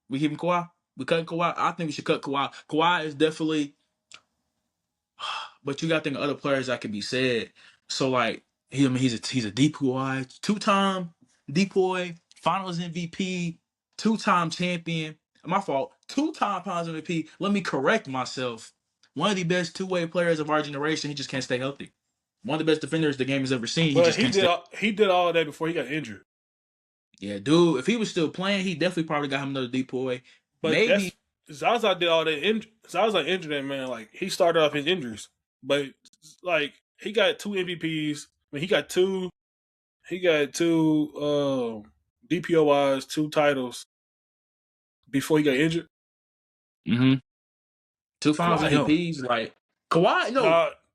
We keeping Kawhi. We cutting Kawhi. I think we should cut Kawhi. Kawhi is definitely, but you gotta think of other players that could be said. So like he's a DPOY, 2-time DPOY, Finals MVP, 2-time champion. My fault. 2-time Finals MVP. Let me correct myself. One of the best two-way players of our generation. He just can't stay healthy. One of the best defenders the game has ever seen. He But just can't stay. he did all that before he got injured. Yeah, dude. If he was still playing, he definitely probably got him another DPOY. But Maybe. Zaza did all that. Zaza injured that man. Like he started off his injuries, but like he got 2 MVPs. I mean, he got two DPOYs, 2 titles before he got injured. Mm-hmm. 2 Finals Kawhi, MVPs, like Kawhi.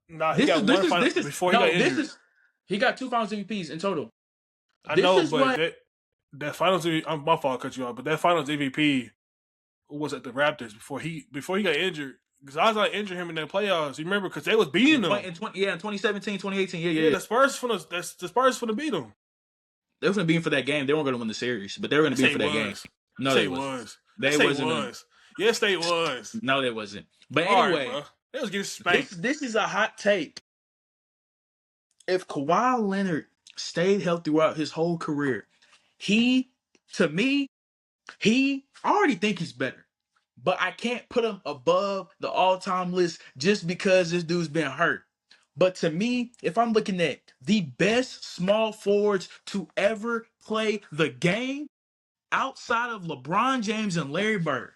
No, he got one final before he got injured. He got 2 Finals MVPs in total. I know, but that Finals MVP, my fault, cut you off. But that Finals MVP was at the Raptors before he got injured. Because I was like injured him in the playoffs. You remember? Because they was beating them. In 2017, 2018. Yeah. The Spurs finna beat them. They were going to beat him for that game. They weren't going to win the series, but they were going to beat him for that game. No, they was. They wasn't. Yes, they was. No, they wasn't. But anyway, right, they was getting spanked. This is a hot take. If Kawhi Leonard stayed healthy throughout his whole career, I already think he's better. But I can't put him above the all-time list just because this dude's been hurt. But to me, if I'm looking at the best small forwards to ever play the game outside of LeBron James and Larry Bird,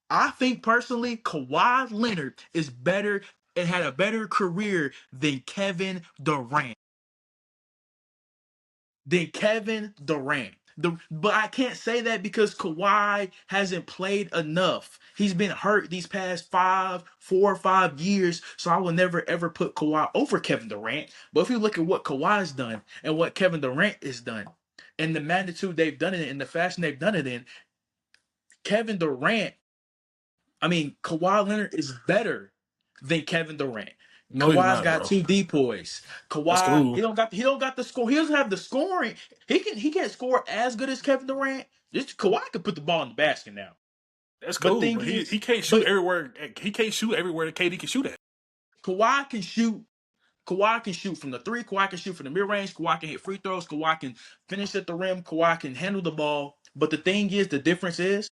I think personally Kawhi Leonard is better and had a better career than Kevin Durant. But I can't say that because Kawhi hasn't played enough. He's been hurt these past 4 or 5 years, so I will never ever put Kawhi over Kevin Durant. But if you look at what Kawhi's done and what Kevin Durant has done, and the magnitude they've done it in, and the fashion they've done it in, Kawhi Leonard is better than Kevin Durant. No, Kawhi's got 2 DPOYs. Kawhi, cool. he don't got the score. He doesn't have the scoring. He can't score as good as Kevin Durant. Kawhi can put the ball in the basket now. That's cool. But he can't shoot everywhere. He can't shoot everywhere that KD can shoot at. Kawhi can shoot. Kawhi can shoot from the 3. Kawhi can shoot from the mid range. Kawhi can hit free throws. Kawhi can finish at the rim. Kawhi can handle the ball. But the thing is, the difference is,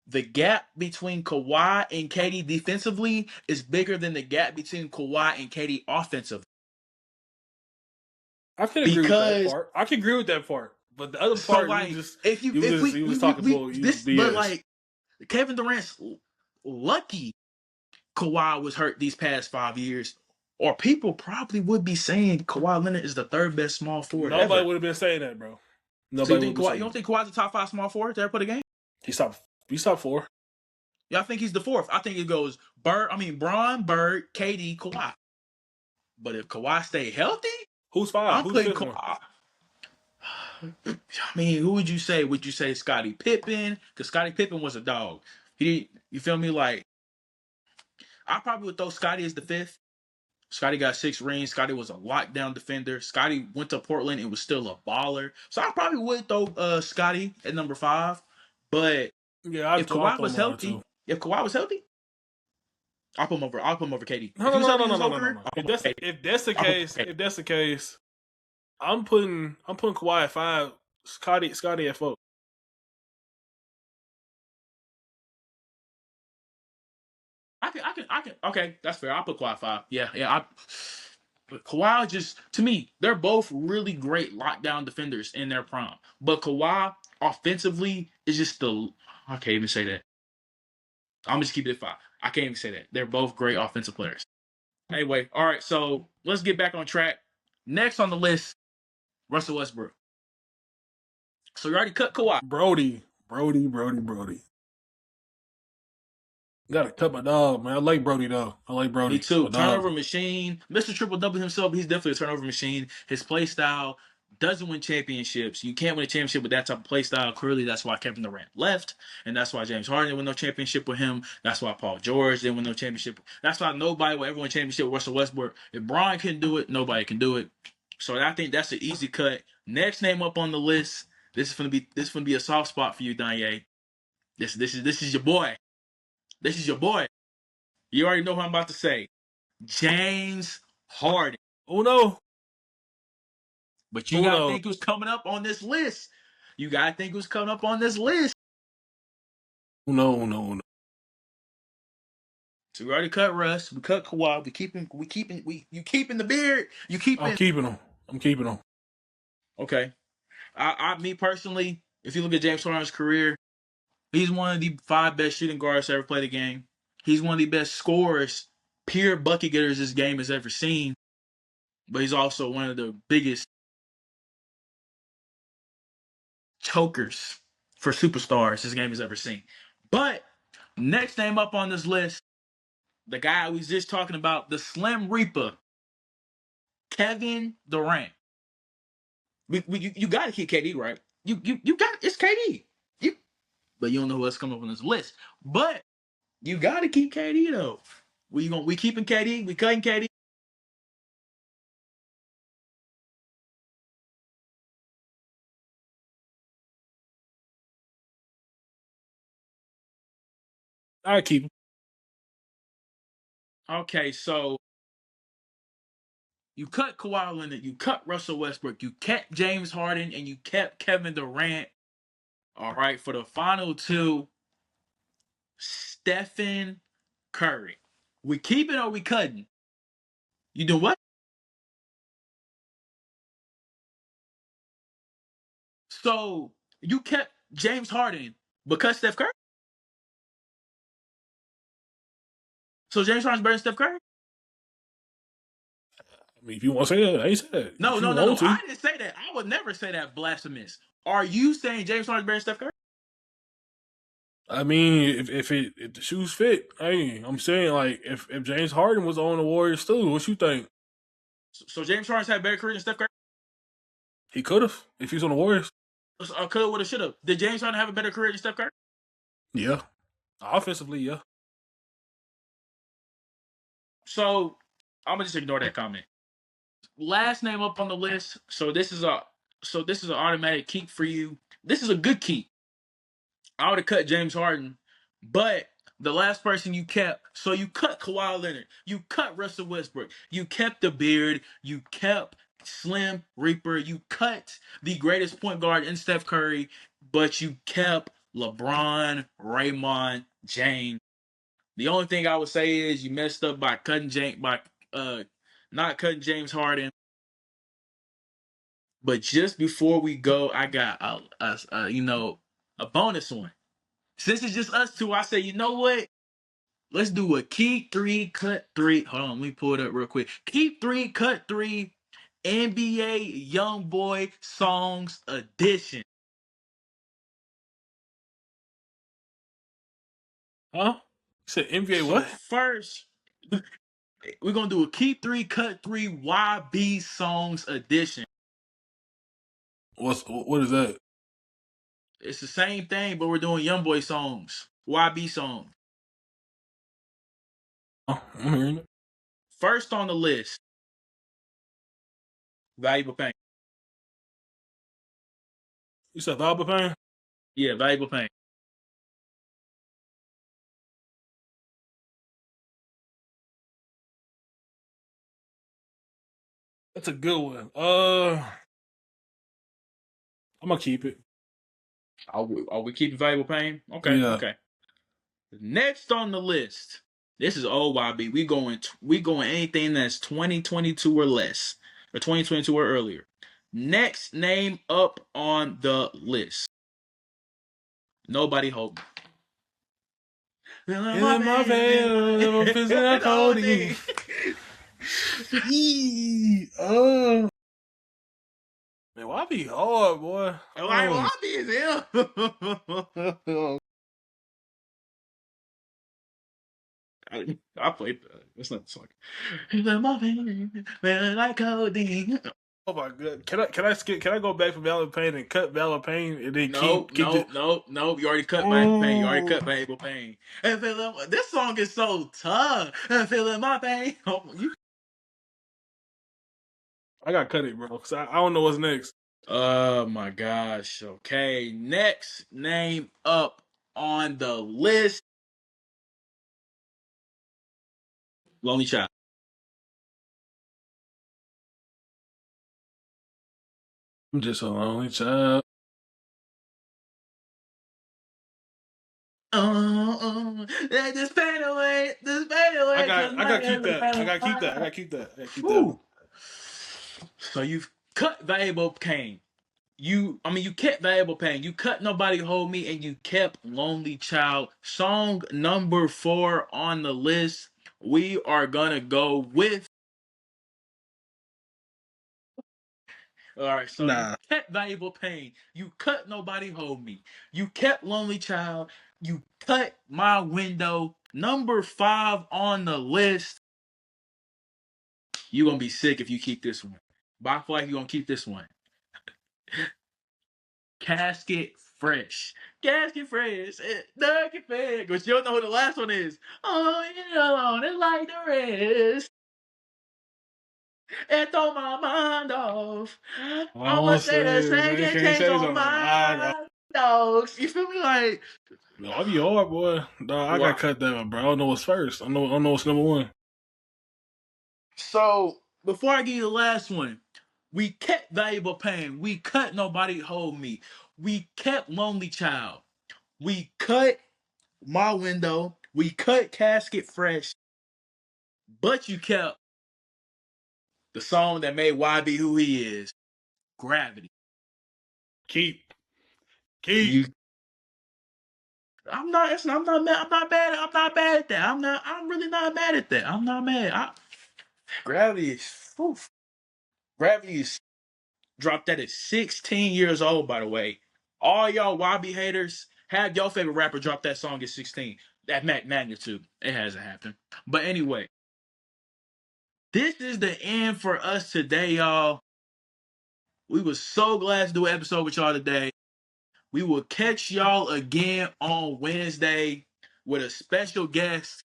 the gap between Kawhi and KD defensively is bigger than the gap between Kawhi and KD offensively. I can agree with that part. I can agree with that part. But the other part, you was talking about BS. But like Kevin Durant's lucky Kawhi was hurt these past 5 years, or people probably would be saying Kawhi Leonard is the 3rd best small forward. Nobody would have been saying that, bro. You don't think Kawhi's the top 5 small forward to ever play the game? He's top 4. Yeah, I think he's the 4th. I think it goes Bron, Bird, KD, Kawhi. But if Kawhi stay healthy, who's 5? I'm playing Kawhi. Who would you say? Would you say Scottie Pippen? Because Scottie Pippen was a dog. You feel me? Like, I probably would throw Scottie as the 5th. Scottie got 6 rings. Scottie was a lockdown defender. Scottie went to Portland and was still a baller. So I probably would throw Scottie at number 5. But if Kawhi was healthy, I'll put him over KD. No. If that's the case, I'm putting Kawhi at 5, Scottie at 4. I can. Okay, that's fair. I'll put Kawhi 5. Yeah. Kawhi just, to me, they're both really great lockdown defenders in their prime. But Kawhi offensively is just I can't even say that. I'm just keeping it 5. I can't even say that. They're both great offensive players. Anyway, all right, so let's get back on track. Next on the list, Russell Westbrook. So you already cut Kawhi. Brody. Gotta cut my dog, man. I like Brody, though. Me too. Turnover machine. Mr. Triple Double himself, he's definitely a turnover machine. His play style, doesn't win championships. You can't win a championship with that type of play style. Clearly, that's why Kevin Durant left, and that's why James Harden didn't win no championship with him. That's why Paul George didn't win no championship. That's why nobody will ever win a championship with Russell Westbrook. If Bron can do it, nobody can do it. So I think that's an easy cut. Next name up on the list. This is gonna be a soft spot for you, Donyea. This is your boy. This is your boy. You already know what I'm about to say. James Harden. Oh no. But you gotta think who's coming up on this list. You gotta think who's coming up on this list. No. So we already cut Russ. We cut Kawhi. You keeping the beard. You keeping. I'm keeping him. Okay. Me personally, if you look at James Harden's career, he's one of the 5 best shooting guards to ever play the game. He's one of the best scorers, pure bucket getters this game has ever seen. But he's also one of the biggest chokers for superstars this game has ever seen. But next name up on this list, the guy we was just talking about, the Slim Reaper, Kevin Durant. You got to keep KD, right? You got it's KD. But you don't know who else coming up on this list. But you got to keep KD though. We keeping KD. We cutting KD. I keep him. Okay, so you cut Kawhi Leonard, you cut Russell Westbrook, you kept James Harden, and you kept Kevin Durant. All right, for the final 2, Stephen Curry. We keeping or we cutting? You do what? So you kept James Harden because Steph Curry? So James Harden's better than Steph Curry? I mean, if you want to say that, I ain't say that. No. I didn't say that. I would never say that. Blasphemous. Are you saying James Harden's better than Steph Curry? I mean, if the shoes fit, I'm saying like if James Harden was on the Warriors too, what you think? So James Harden's had a better career than Steph Curry? He could have if he's on the Warriors. Could, would have, should have. Did James Harden have a better career than Steph Curry? Yeah, offensively, yeah. So I'm gonna just ignore that comment. Last name up on the list. So this is an automatic keep for you. This is a good keep. I would have cut James Harden, but the last person you kept, so you cut Kawhi Leonard, you cut Russell Westbrook, you kept the beard, you kept Slim Reaper, you cut the greatest point guard in Steph Curry, but you kept LeBron, Raymond, James. The only thing I would say is you messed up by not cutting James Harden. But just before we go, I got a bonus one. Since it's just us two, I say, you know what? Let's do a keep 3, cut 3. Hold on, let me pull it up real quick. Keep 3, cut 3, NBA YoungBoy Songs Edition. Huh? You said NBA what? First, we're gonna do a keep 3, cut 3 YB Songs Edition. What is that? It's the same thing, but we're doing YoungBoy songs, YB songs. Oh, I'm hearing it. First on the list, Valuable Pain. You said Valuable Pain? Yeah, Valuable Pain. That's a good one. I'm gonna keep it. Are we keeping Valuable Pain? Okay, yeah. Okay. Next on the list, this is old YB. We going anything that's 2022 or less, or 2022 or earlier. Next name up on the list. Nobody hope. In my vein, I'm pissing that codeine. Man, YB hard, boy. YB is him. I played that. That's not the song. In my vein, like codeine. Oh my god! Can I skip? Can I go back for Valor Pain and cut Valor Pain and then No, keep the? no. You already cut my pain. You already cut Valuable Pain. And this song is so tough. And feeling my pain. Oh, I gotta cut it, bro. Cause I don't know what's next. oh my gosh. Okay. Next name up on the list. Lonely Child. I'm just a lonely child. Just fade away. Just fade away. I gotta keep that. I gotta keep that. So you've cut Valuable Pain. You kept Valuable Pain. You cut Nobody Hold Me, and you kept Lonely Child. Song number 4 on the list. We are gonna go with. All right, so you Nah. kept Valuable Pain. You cut Nobody Hold Me. You kept Lonely Child. You cut My Window. Number 5 on the list. You're gonna be sick if you keep this one. But I feel like you're gonna keep this one. Casket Fresh. Casket Fresh. Nugget Fresh. But you don't know who the last one is. Oh, you're alone and like the rest. And throw my mind off. I'ma say the same can change on my dogs. You feel me? Like, No, I'll be hard, boy. Nah, I gotta cut that one, bro. I don't know what's first. I don't know what's number one. so before I give you the last one, we kept Valuable Pain. We cut Nobody Hold Me. We kept Lonely Child. We cut My Window. We cut Casket Fresh. But you kept the song that made YB who he is, Gravity. Keep. You, I'm not mad. I'm not bad. I'm not bad at that. I'm really not mad at that. I'm not mad. Gravity is. Oof. Gravity is dropped that at 16 years old. By the way, all y'all YB haters have your favorite rapper drop that song at 16. That magnitude. It hasn't happened. But anyway, this is the end for us today, y'all. We were so glad to do an episode with y'all today. We will catch y'all again on Wednesday with a special guest,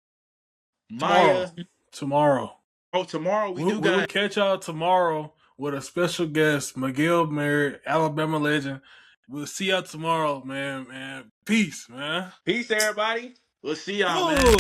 Maya. Tomorrow. Oh, tomorrow we will catch y'all tomorrow with a special guest, Miguel Merritt, Alabama legend. We'll see y'all tomorrow, man. Peace, man. Peace, everybody. We'll see y'all, man.